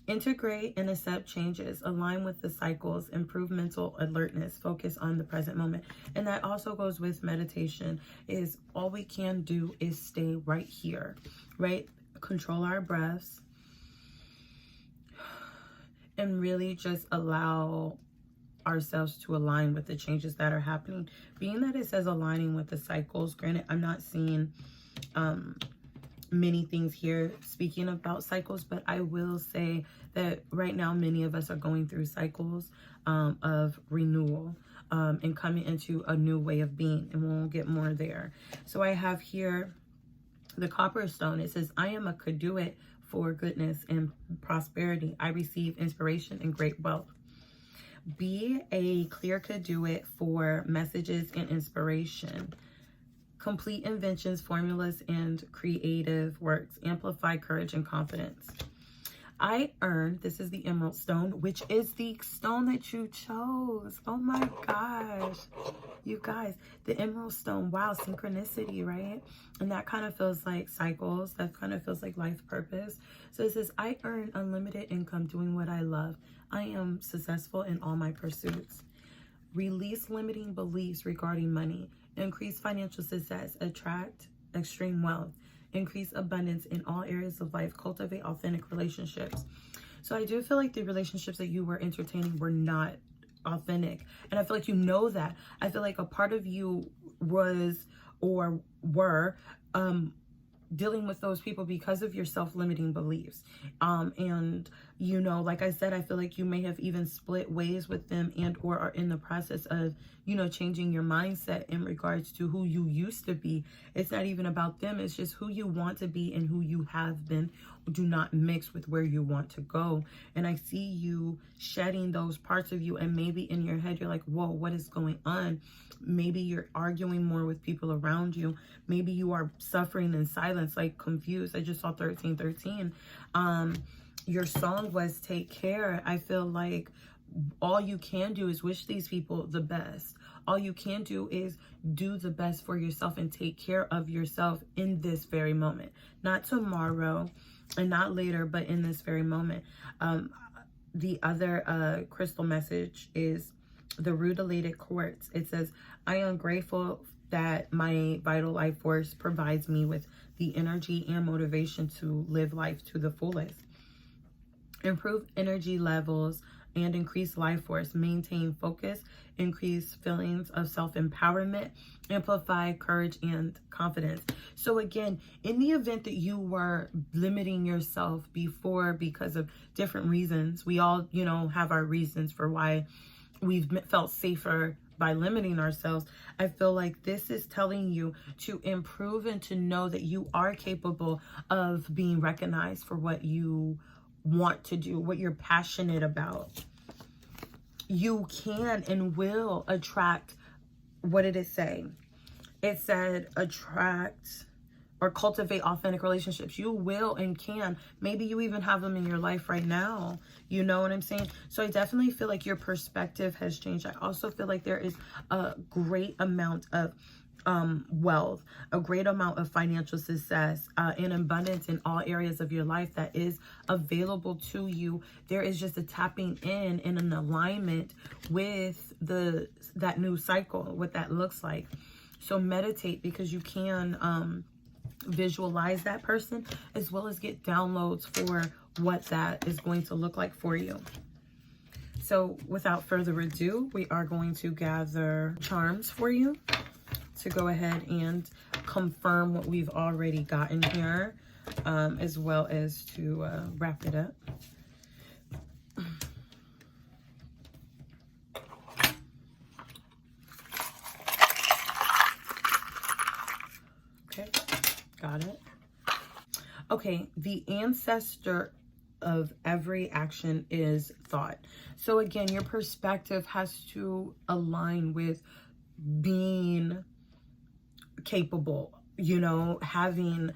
Integrate and accept changes. Align with the cycles. Improve mental alertness. Focus on the present moment. And that also goes with meditation. Is all we can do is stay right here, right? Control our breaths. And really just allow ourselves to align with the changes that are happening. Being that it says aligning with the cycles, granted, I'm not seeing many things here speaking about cycles, but I will say that right now many of us are going through cycles of renewal and coming into a new way of being, and we'll get more there. So I have here the copper stone. It says, I am a conduit for goodness and prosperity. I receive inspiration and great wealth. Be a clear conduit for messages and inspiration. Complete inventions, formulas, and creative works. Amplify courage and confidence. I earned, this is the emerald stone, which is the stone that you chose. Oh my gosh. You guys, the emerald stone. Wow, synchronicity, right? And that kind of feels like cycles. That kind of feels like life purpose. So it says, I earn unlimited income doing what I love. I am successful in all my pursuits. Release limiting beliefs regarding money. Increase financial success. Attract extreme wealth. Increase abundance in all areas of life. Cultivate authentic relationships. So I do feel like the relationships that you were entertaining were not authentic. And I feel like you know that. I feel like a part of you was or were dealing with those people because of your self-limiting beliefs. And, you know, like I said, I feel like you may have even split ways with them and or are in the process of, you know, changing your mindset in regards to who you used to be. It's not even about them. It's just who you want to be and who you have been. Do not mix with where you want to go. And I see you shedding those parts of you, and maybe in your head you're like, whoa, what is going on? Maybe you're arguing more with people around you. Maybe you are suffering in silence, like confused. I just saw 1313. Your song was Take Care. I feel like all you can do is wish these people the best. All you can do is do the best for yourself and take care of yourself in this very moment. Not tomorrow and not later, but in this very moment. The other crystal message is the rutilated quartz. It says, I am grateful that my vital life force provides me with the energy and motivation to live life to the fullest. Improve energy levels and increase life force, maintain focus, increase feelings of self-empowerment, amplify courage and confidence. So again, in the event that you were limiting yourself before because of different reasons, we all, have our reasons for why we've felt safer by limiting ourselves. I feel like this is telling you to improve and to know that you are capable of being recognized for what you want to do, what you're passionate about. You can and will attract, what did it say? It said attract or cultivate authentic relationships. You will and can. Maybe you even have them in your life right now. You know what I'm saying? So I definitely feel like your perspective has changed. I also feel like there is a great amount of wealth, a great amount of financial success, and abundance in all areas of your life that is available to you. There is just a tapping in and an alignment with that new cycle, what that looks like. So meditate, because you can visualize that person as well as get downloads for what that is going to look like for you. So without further ado, we are going to gather charms for you to go ahead and confirm what we've already gotten here, as well as to wrap it up. Okay, got it. Okay, the ancestor of every action is thought. So again, your perspective has to align with being capable, having,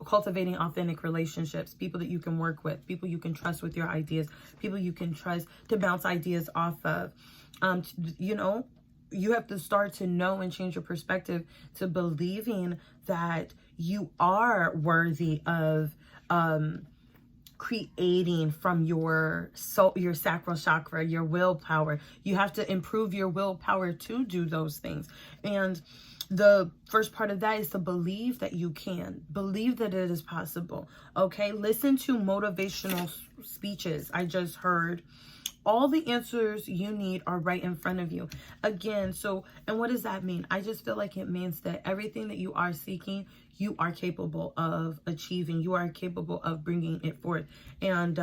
cultivating authentic relationships, people that you can work with, people you can trust with your ideas, people you can trust to bounce ideas off of. You have to start to know and change your perspective to believing that you are worthy of creating from your soul, your sacral chakra, your willpower. You have to improve your willpower to do those things. And the first part of that is to believe that you can. Believe that it is possible. Okay? Listen to motivational speeches. I just heard all the answers you need are right in front of you. Again, and what does that mean? I just feel like it means that everything that you are seeking, you are capable of achieving. You are capable of bringing it forth. And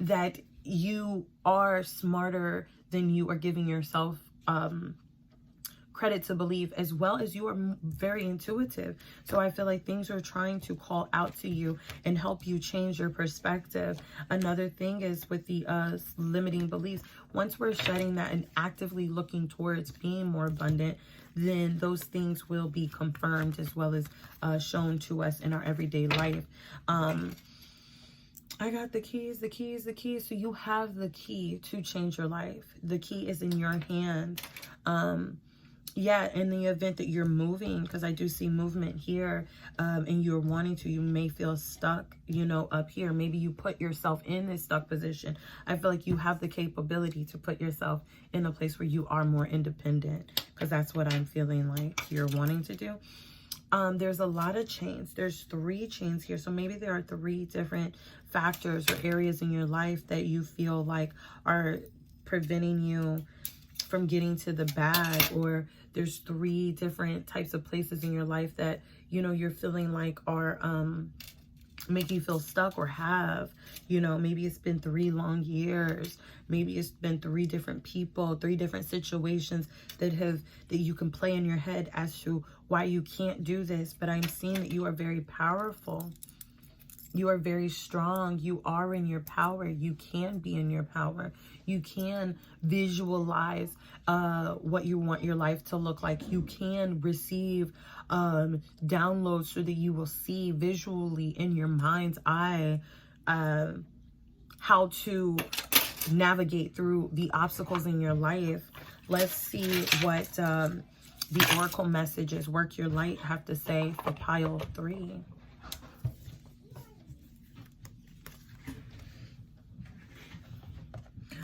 that you are smarter than you are giving yourself credit to believe, as well as you are very intuitive. So I feel like things are trying to call out to you and help you change your perspective. Another thing is with the limiting beliefs. Once we're shedding that and actively looking towards being more abundant, then those things will be confirmed as well as shown to us in our everyday life. I got the keys. So you have the key to change your life. The key is in your hand. Yeah, in the event that you're moving, because I do see movement here, and you're wanting to, you may feel stuck, up here. Maybe you put yourself in this stuck position. I feel like you have the capability to put yourself in a place where you are more independent, because that's what I'm feeling like you're wanting to do. There's a lot of chains. There's 3 chains here. So maybe there are 3 different factors or areas in your life that you feel like are preventing you from getting to the bag, or there's 3 different types of places in your life that, you're feeling like are making you feel stuck, or have, maybe it's been 3 long years. Maybe it's been 3 different people, 3 different situations that you can play in your head as to why you can't do this. But I'm seeing that you are very powerful. You are very strong. You are in your power. You can be in your power. You can visualize what you want your life to look like. You can receive downloads so that you will see visually in your mind's eye how to navigate through the obstacles in your life. Let's see what the oracle messages, Work Your Light, have to say for pile 3.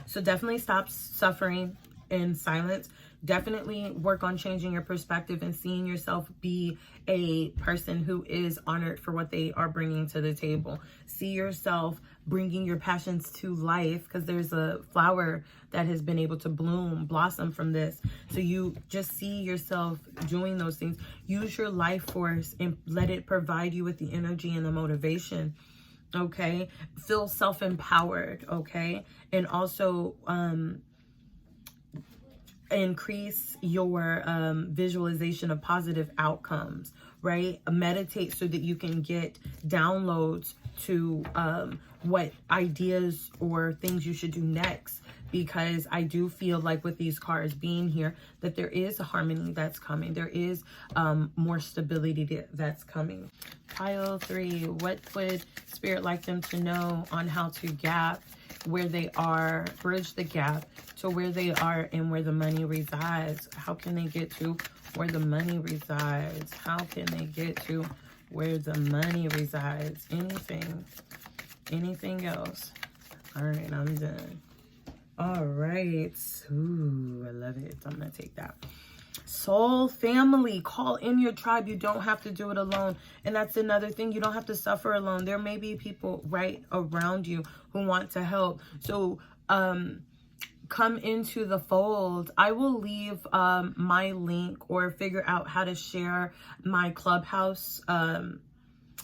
So definitely stop suffering in silence. Definitely work on changing your perspective and seeing yourself be a person who is honored for what they are bringing to the table. See yourself bringing your passions to life, because there's a flower that has been able to blossom from this. So you just see yourself doing those things. Use your life force and let it provide you with the energy and the motivation. Okay, feel self-empowered. Okay, and also increase your visualization of positive outcomes, right? Meditate so that you can get downloads to what ideas or things you should do next, because I do feel like with these cards being here that there is a harmony that's coming. There is more stability that's coming. Pile 3, what would Spirit like them to know on how to gap where they are, bridge the gap to where they are and where the money resides? How can they get to where the money resides? How can they get to where the money resides? Anything else? All right, I'm done. All right. Ooh, I love it. I'm gonna take that. Soul family, call in your tribe. You don't have to do it alone. And that's another thing. You don't have to suffer alone. There may be people right around you who want to help. So come into the fold. I will leave my link or figure out how to share my Clubhouse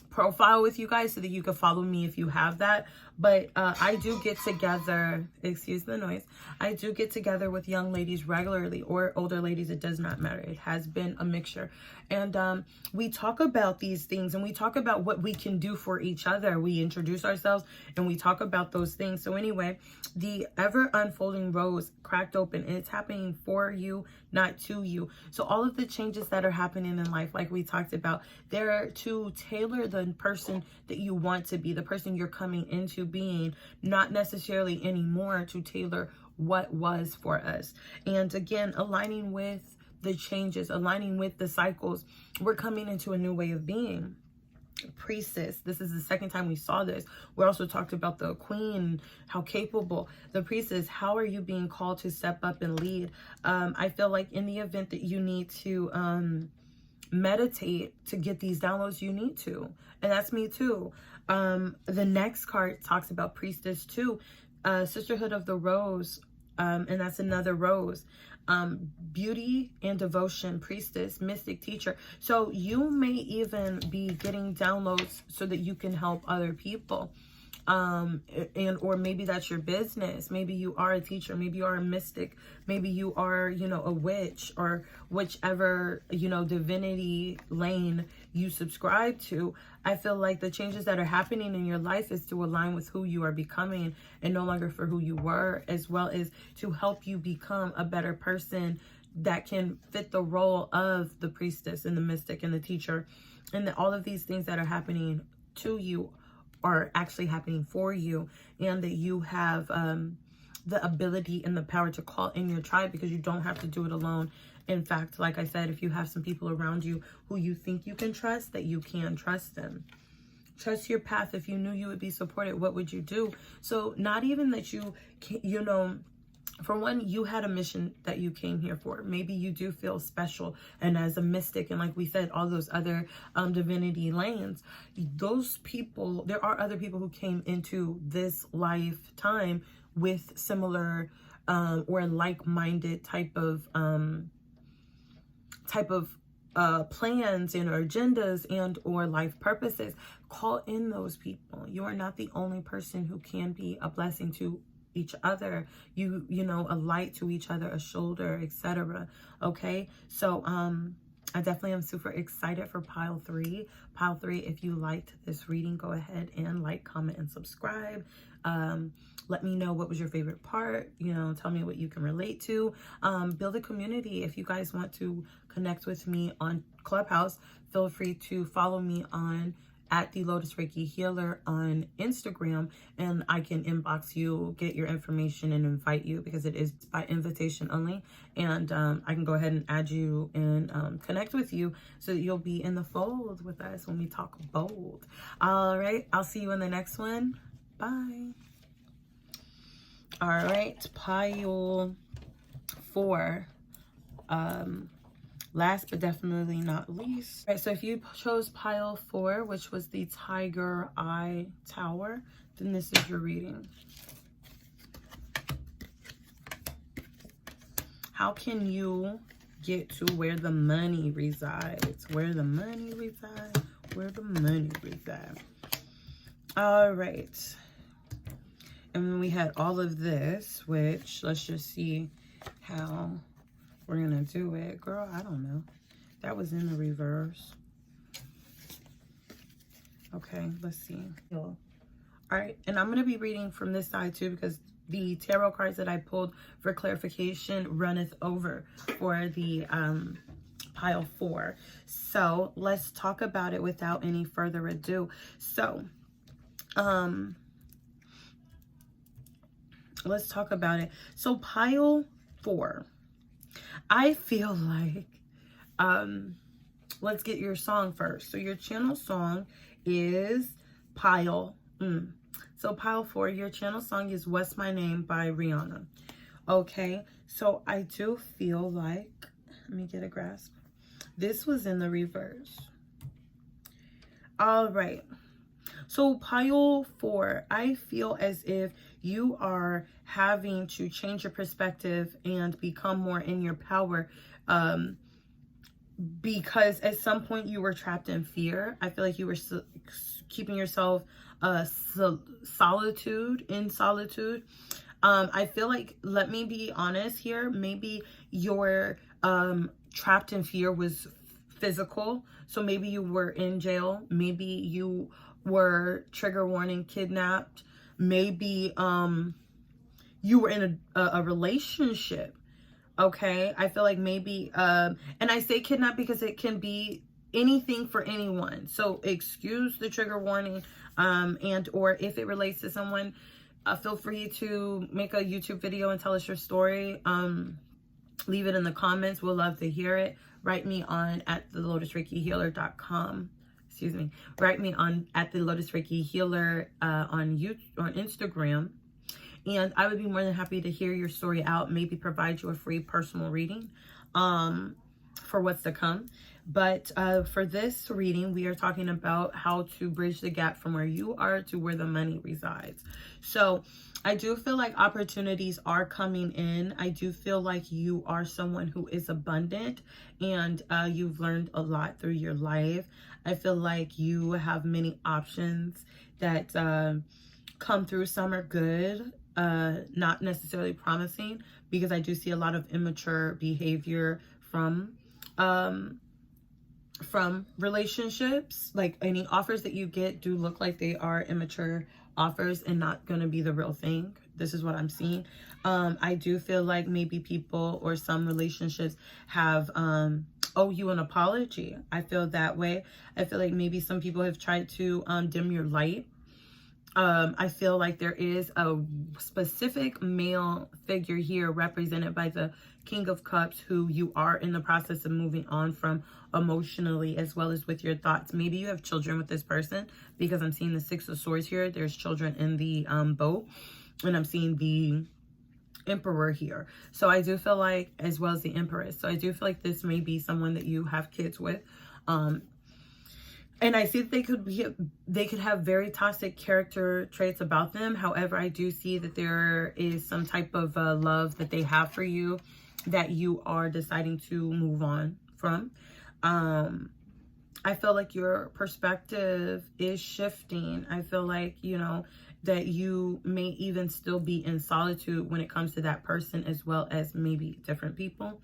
profile with you guys so that you can follow me if you have that. But I do get together, excuse the noise, I do get together with young ladies regularly, or older ladies, it does not matter. It has been a mixture. And we talk about these things, and we talk about what we can do for each other. We introduce ourselves and we talk about those things. So anyway, the ever unfolding rose cracked open, and it's happening for you, not to you. So all of the changes that are happening in life, like we talked about, they're to tailor the person that you want to be, the person you're coming into being, not necessarily anymore to tailor what was for us. And again, aligning with the changes, aligning with the cycles, we're coming into a new way of being. Priestess, this is the second time we saw this. We also talked about the queen, how capable. The priestess, how are you being called to step up and lead? I feel like in the event that you need to meditate to get these downloads, you need to. And that's me too. The next card talks about priestess too. Sisterhood of the Rose, and that's another rose. Beauty and devotion, priestess, mystic, teacher. So you may even be getting downloads so that you can help other people. And or maybe that's your business. Maybe you are a teacher, maybe you are a mystic, maybe you are, you know, a witch, or whichever, you know, divinity lane you subscribe to. I feel like the changes that are happening in your life is to align with who you are becoming, and no longer for who you were, as well as to help you become a better person that can fit the role of the priestess and the mystic and the teacher. And that all of these things that are happening to you are actually happening for you, and that you have the ability and the power to call in your tribe, because you don't have to do it alone. In fact, like I said, if you have some people around you who you think you can trust, that you can trust them. Trust your path. If you knew you would be supported, what would you do? So not even that you can, you know, for one, you had a mission that you came here for. Maybe you do feel special, and as a mystic, and like we said, all those other divinity lanes, those people, there are other people who came into this lifetime with similar or like-minded type of plans and or agendas and or life purposes. Call in those people. You are not the only person who can be a blessing to each other, you know, a light to each other, a shoulder, etc. Okay, so I definitely am super excited for pile 3. Pile 3, if you liked this reading, go ahead and like, comment, and subscribe. Let me know what was your favorite part. You know, tell me what you can relate to. Build a community. If you guys want to connect with me on Clubhouse, feel free to follow me on at the Lotus Reiki Healer on Instagram, and I can inbox you, get your information, and invite you, because it is by invitation only. And I can go ahead and add you and connect with you so that you'll be in the fold with us when we talk bold. All right, I'll see you in the next one. Bye. All right, pile 4. last but definitely not least. All right, so if you chose pile 4, which was the Tiger Eye Tower, then this is your reading. How can you get to where the money resides? Where the money resides? Where the money resides? All right. And then we had all of this, which let's just see how we're going to do it. Girl, I don't know. That was in the reverse. Okay, let's see. All right, and I'm going to be reading from this side too, because the tarot cards that I pulled for clarification runneth over for the pile 4. So let's talk about it without any further ado. So let's talk about it. So pile 4, I feel like let's get your song first. So your channel song is pile So pile 4, your channel song is What's My Name by Rihanna. Okay, so I do feel like, let me get a grasp. This was in the reverse. All right. So pile 4, I feel as if you are having to change your perspective and become more in your power, because at some point you were trapped in fear. I feel like you were keeping yourself in solitude. I feel like, let me be honest here, maybe your trapped in fear was physical. So maybe you were in jail, maybe you were, trigger warning, kidnapped, maybe you were in a relationship. Okay, I feel like maybe and I say kidnap because it can be anything for anyone, so excuse the trigger warning, and or if it relates to someone, feel free to make a YouTube video and tell us your story. Leave it in the comments, we'll love to hear it. Write me on at thelotusreikihealer.com. Excuse me, write me on at thelotusreikihealer on Instagram. And I would be more than happy to hear your story out, maybe provide you a free personal reading for what's to come. But for this reading, we are talking about how to bridge the gap from where you are to where the money resides. So I do feel like opportunities are coming in. I do feel like you are someone who is abundant, and you've learned a lot through your life. I feel like you have many options that come through. Some are good, not necessarily promising, because I do see a lot of immature behavior from relationships. Like, any offers that you get do look like they are immature offers and not going to be the real thing. This is what I'm seeing. I do feel like maybe people or some relationships have owe you an apology. I feel that way. I feel like maybe some people have tried to dim your light. I feel like there is a specific male figure here represented by the King of Cups who you are in the process of moving on from emotionally, as well as with your thoughts. Maybe you have children with this person, because I'm seeing the Six of Swords here. There's children in the boat, and I'm seeing the Emperor here. So I do feel like, as well as the Empress. So I do feel like this may be someone that you have kids with. And I see that they could have very toxic character traits about them. However, I do see that there is some type of love that they have for you that you are deciding to move on from. I feel like your perspective is shifting. I feel like, you know, that you may even still be in solitude when it comes to that person, as well as maybe different people.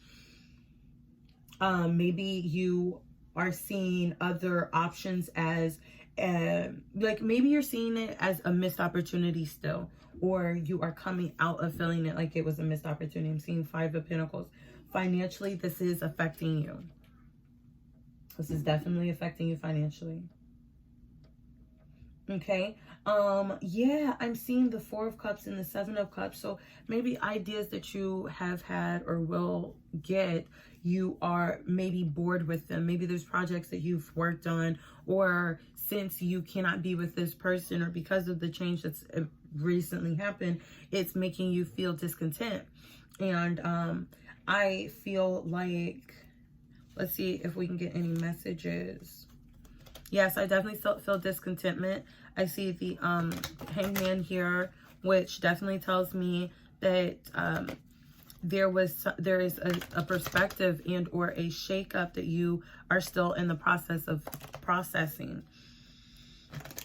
Maybe you are seeing other options as like, maybe you're seeing it as a missed opportunity still, or you are coming out of feeling it like it was a missed opportunity. I'm seeing 5 of Pentacles. Financially, this is affecting you. This is definitely affecting you financially. Okay. Yeah, I'm seeing the 4 of Cups and the 7 of Cups. So maybe ideas that you have had or will get, you are maybe bored with them. Maybe there's projects that you've worked on, or since you cannot be with this person, or because of the change that's recently happened, it's making you feel discontent. And I feel like Let's see if we can get any messages. Yes, I definitely still feel discontentment. I see the Hangman here, which definitely tells me that there is a perspective and or a shakeup that you are still in the process of processing.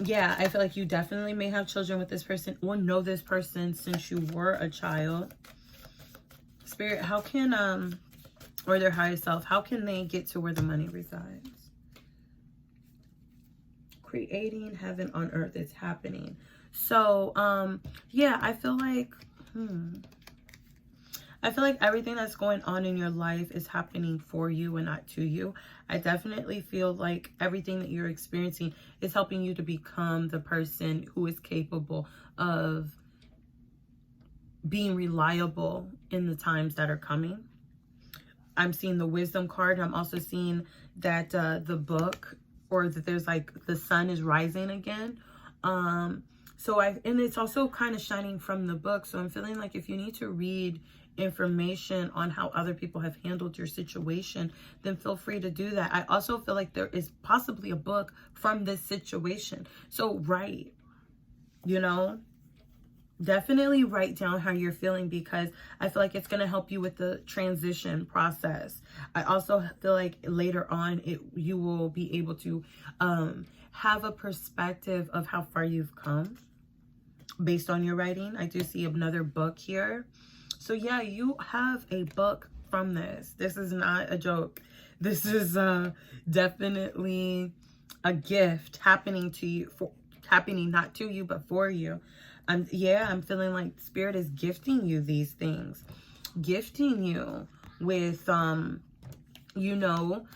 Yeah, I feel like you definitely may have children with this person or know this person since you were a child. Spirit, how can or their higher self, how can they get to where the money resides? Creating heaven on earth is happening. So yeah, I feel like everything that's going on in your life is happening for you and not to you. I definitely feel like everything that you're experiencing is helping you to become the person who is capable of being reliable in the times that are coming. I'm seeing the wisdom card. I'm also seeing that the book, or that there's like the sun is rising again. And it's also kind of shining from the book. So I'm feeling like if you need to read information on how other people have handled your situation, then feel free to do that. I also feel like there is possibly a book from this situation. So write, you know, definitely write down how you're feeling, because I feel like it's going to help you with the transition process. I also feel like later on you will be able to have a perspective of how far you've come based on your writing. I do see another book here. So yeah, you have a book from this. This is not a joke. This is definitely a gift happening to you, happening not to you, but for you. I'm feeling like Spirit is gifting you these things, gifting you with, you know,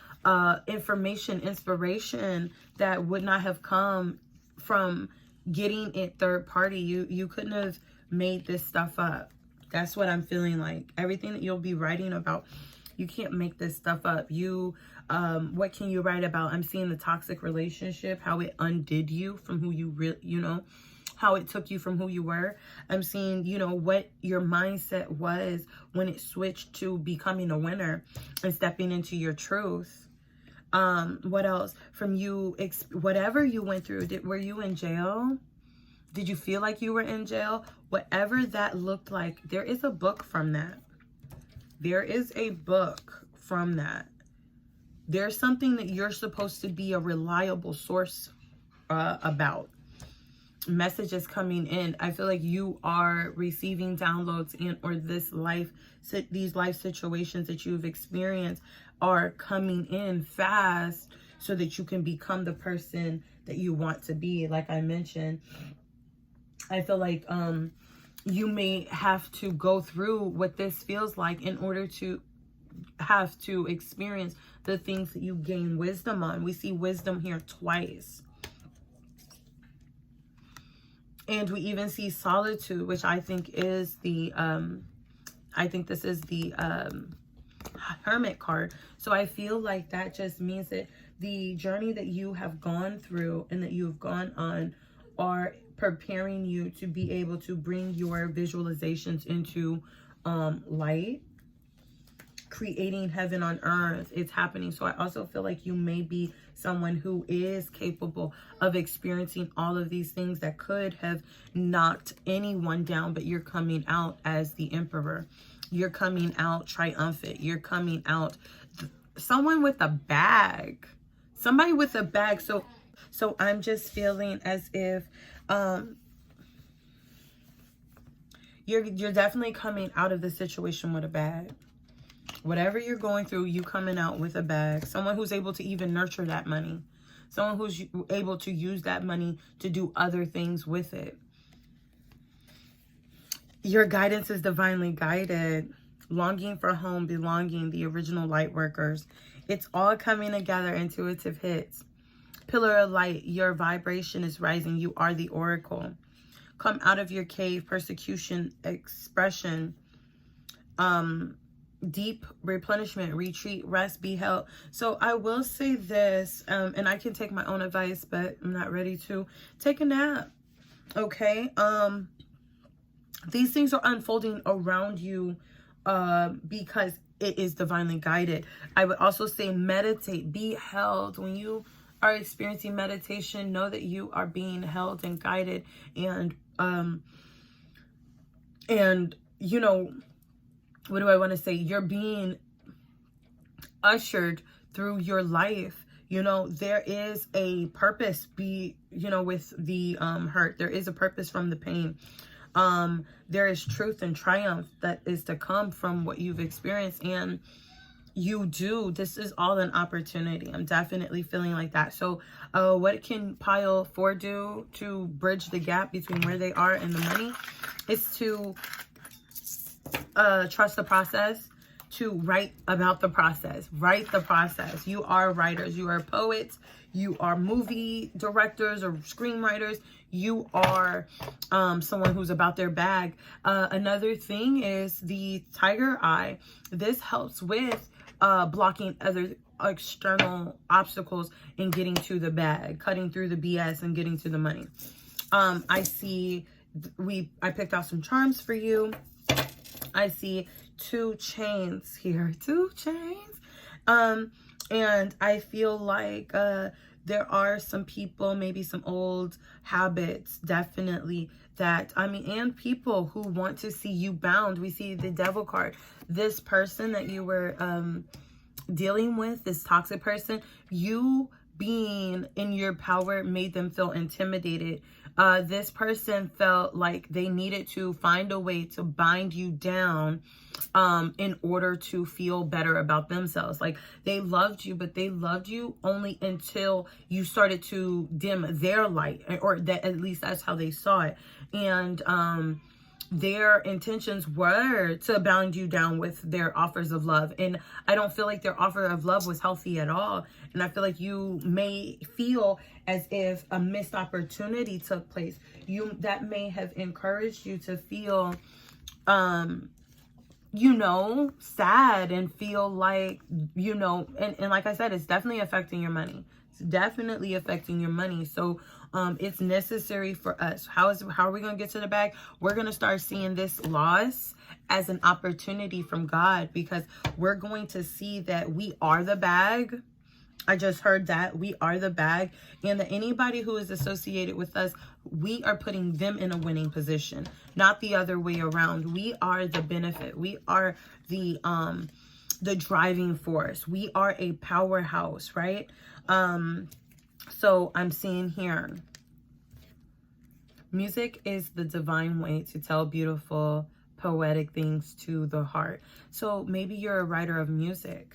information, inspiration that would not have come from getting it third party. You couldn't have made this stuff up. That's what I'm feeling like. Everything that you'll be writing about, you can't make this stuff up. What can you write about? I'm seeing the toxic relationship, how it undid you from who you really, you know, how it took you from who you were. I'm seeing, you know, what your mindset was when it switched to becoming a winner and stepping into your truth. What else? From you, whatever you went through, were you in jail? Did you feel like you were in jail? Whatever that looked like, there is a book from that. There is a book from that. There's something that you're supposed to be a reliable source about. Messages coming in. I feel like you are receiving downloads, and or these life situations that you've experienced are coming in fast so that you can become the person that you want to be. Like I mentioned, I feel like you may have to go through what this feels like in order to have to experience the things that you gain wisdom on. We see wisdom here twice. And we even see solitude, which I think is the, I think this is the Hermit card. So I feel like that just means that the journey that you have gone through and that you've gone on are preparing you to be able to bring your visualizations into light. Creating heaven on earth is happening. So I also feel like you may be someone who is capable of experiencing all of these things that could have knocked anyone down, but you're coming out as the emperor. You're coming out triumphant. You're coming out someone with a bag. Somebody with a bag. So I'm just feeling as if you're definitely coming out of the situation with a bag. Whatever you're going through, you coming out with a bag. Someone who's able to even nurture that money. Someone who's able to use that money to do other things with it. Your guidance is divinely guided. Longing for home, belonging, the original light workers. It's all coming together, intuitive hits. Pillar of light, your vibration is rising. You are the oracle. Come out of your cave, persecution, expression, deep replenishment, retreat, rest, be held. So I will say this, and I can take my own advice, but I'm not ready to take a nap. Okay. These things are unfolding around you because it is divinely guided. I would also say meditate, be held. When you are experiencing meditation, know that you are being held and guided, and you know, what do I want to say? You're being ushered through your life. You know, there is a purpose, with the hurt. There is a purpose from the pain. There is truth and triumph that is to come from what you've experienced, and this is all an opportunity. I'm definitely feeling like that. So what can pile 4 do to bridge the gap between where they are and the money is to trust the process, to write about the process. Write the process. You are writers. You are poets. You are movie directors or screenwriters. You are someone who's about their bag. Another thing is the tiger eye. This helps with blocking other external obstacles and getting to the bag, cutting through the BS and getting to the money. I see I picked out some charms for you. I see 2 chains here, 2 chains. And I feel like there are some people, maybe some old habits, definitely, and people who want to see you bound. We see the devil card. This person that you were dealing with, this toxic person, you being in your power made them feel intimidated. This person felt like they needed to find a way to bind you down in order to feel better about themselves. Like, they loved you, but they loved you only until you started to dim their light, or that, at least that's how they saw it. And their intentions were to bound you down with their offers of love. And I don't feel like their offer of love was healthy at all. And I feel like you may feel as if a missed opportunity took place. That may have encouraged you to feel, sad and feel like, and like I said, it's definitely affecting your money. It's definitely affecting your money. So it's necessary for us. How are we going to get to the bag? We're going to start seeing this loss as an opportunity from God, because we're going to see that we are the bag. I just heard that we are the bag, and that anybody who is associated with us, we are putting them in a winning position, not the other way around. We are the benefit. We are the driving force. We are a powerhouse, right? So I'm seeing here, music is the divine way to tell beautiful, poetic things to the heart. So maybe you're a writer of music.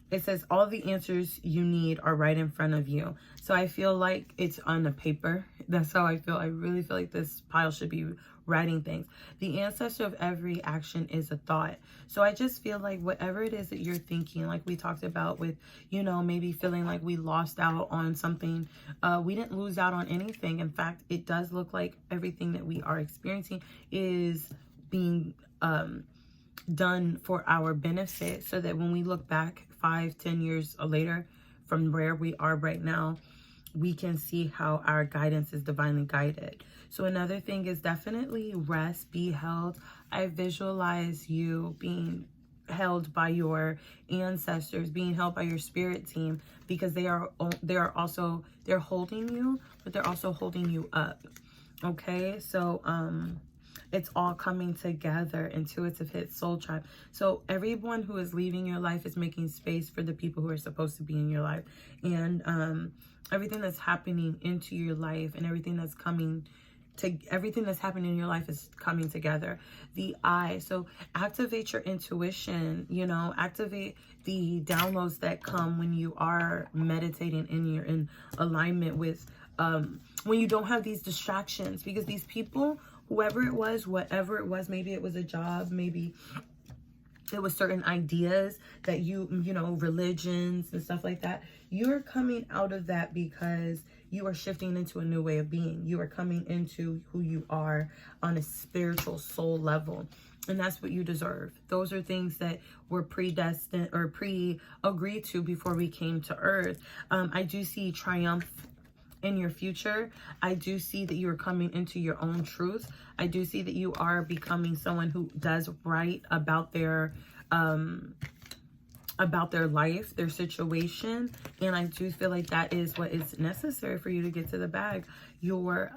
It says all the answers you need are right in front of you. So I feel like it's on the paper. That's how I feel. I really feel like this pile should be writing things. The ancestor of every action is a thought. So I just feel like whatever it is that you're thinking, like we talked about with, maybe feeling like we lost out on something. We didn't lose out on anything. In fact, it does look like everything that we are experiencing is being done for our benefit, so that when we look back 5-10 years later from where we are right now, we can see how our guidance is divinely guided. So another thing is definitely rest, be held. I visualize you being held by your ancestors, being held by your spirit team, because they're holding you, but they're also holding you up. Okay, so it's all coming together. Intuitive hit, soul tribe. So everyone who is leaving your life is making space for the people who are supposed to be in your life. And everything that's happening into your life and everything that's happening in your life is coming together. The eye. So activate your intuition, activate the downloads that come when you are meditating and you're in alignment with, when you don't have these distractions, because these people, whoever it was, whatever it was, maybe it was a job, maybe it was certain ideas that religions and stuff like that. You're coming out of that because you are shifting into a new way of being. You are coming into who you are on a spiritual soul level. And that's what you deserve. Those are things that were predestined or pre-agreed to before we came to earth. I do see triumph in your future. I do see that you are coming into your own truth. I do see that you are becoming someone who does right about their life, their situation. And I do feel like that is what is necessary for you to get to the bag. Your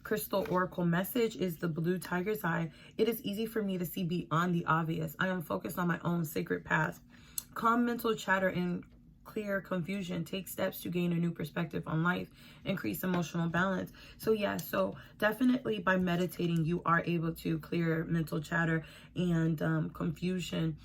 crystal oracle message is the blue tiger's eye. It is easy for me to see beyond the obvious. I am focused on my own sacred path. Calm mental chatter and clear confusion. Take steps to gain a new perspective on life. Increase emotional balance. So yeah, so definitely by meditating, you are able to clear mental chatter and confusion.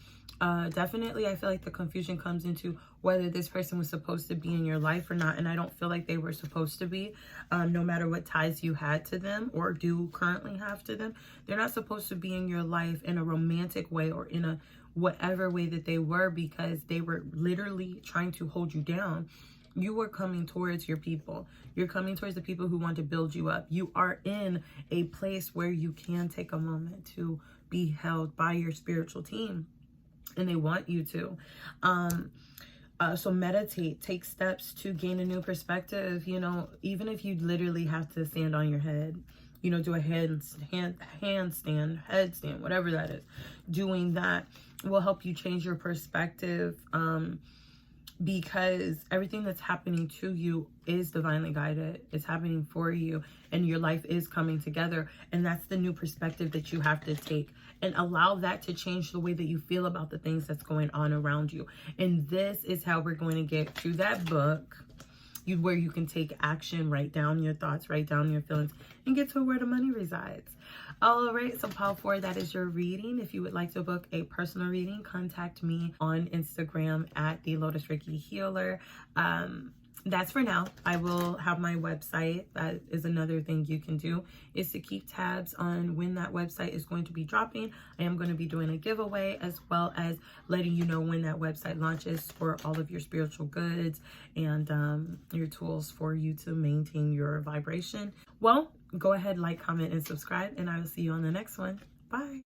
Definitely, I feel like the confusion comes into whether this person was supposed to be in your life or not. And I don't feel like they were supposed to be, no matter what ties you had to them or do currently have to them. They're not supposed to be in your life in a romantic way or in a whatever way that they were, because they were literally trying to hold you down. You were coming towards your people. You're coming towards the people who want to build you up. You are in a place where you can take a moment to be held by your spiritual team, and they want you to. So meditate, take steps to gain a new perspective. You know, even if you literally have to stand on your head, you know, do a headstand, whatever that is. Doing that will help you change your perspective, because everything that's happening to you is divinely guided. It's happening for you, and your life is coming together. And that's the new perspective that you have to take, and allow that to change the way that you feel about the things that's going on around you. And this is how we're going to get to that book, where you can take action, write down your thoughts, write down your feelings, and get to where the money resides. All right, so pile 4, that is your reading. If you would like to book a personal reading, contact me on Instagram at the Lotus Reiki Healer. That's for now. I will have my website. That is another thing you can do, is to keep tabs on when that website is going to be dropping. I am going to be doing a giveaway, as well as letting you know when that website launches, for all of your spiritual goods and your tools for you to maintain your vibration. Well, go ahead, like, comment, and subscribe, and I will see you on the next one. Bye.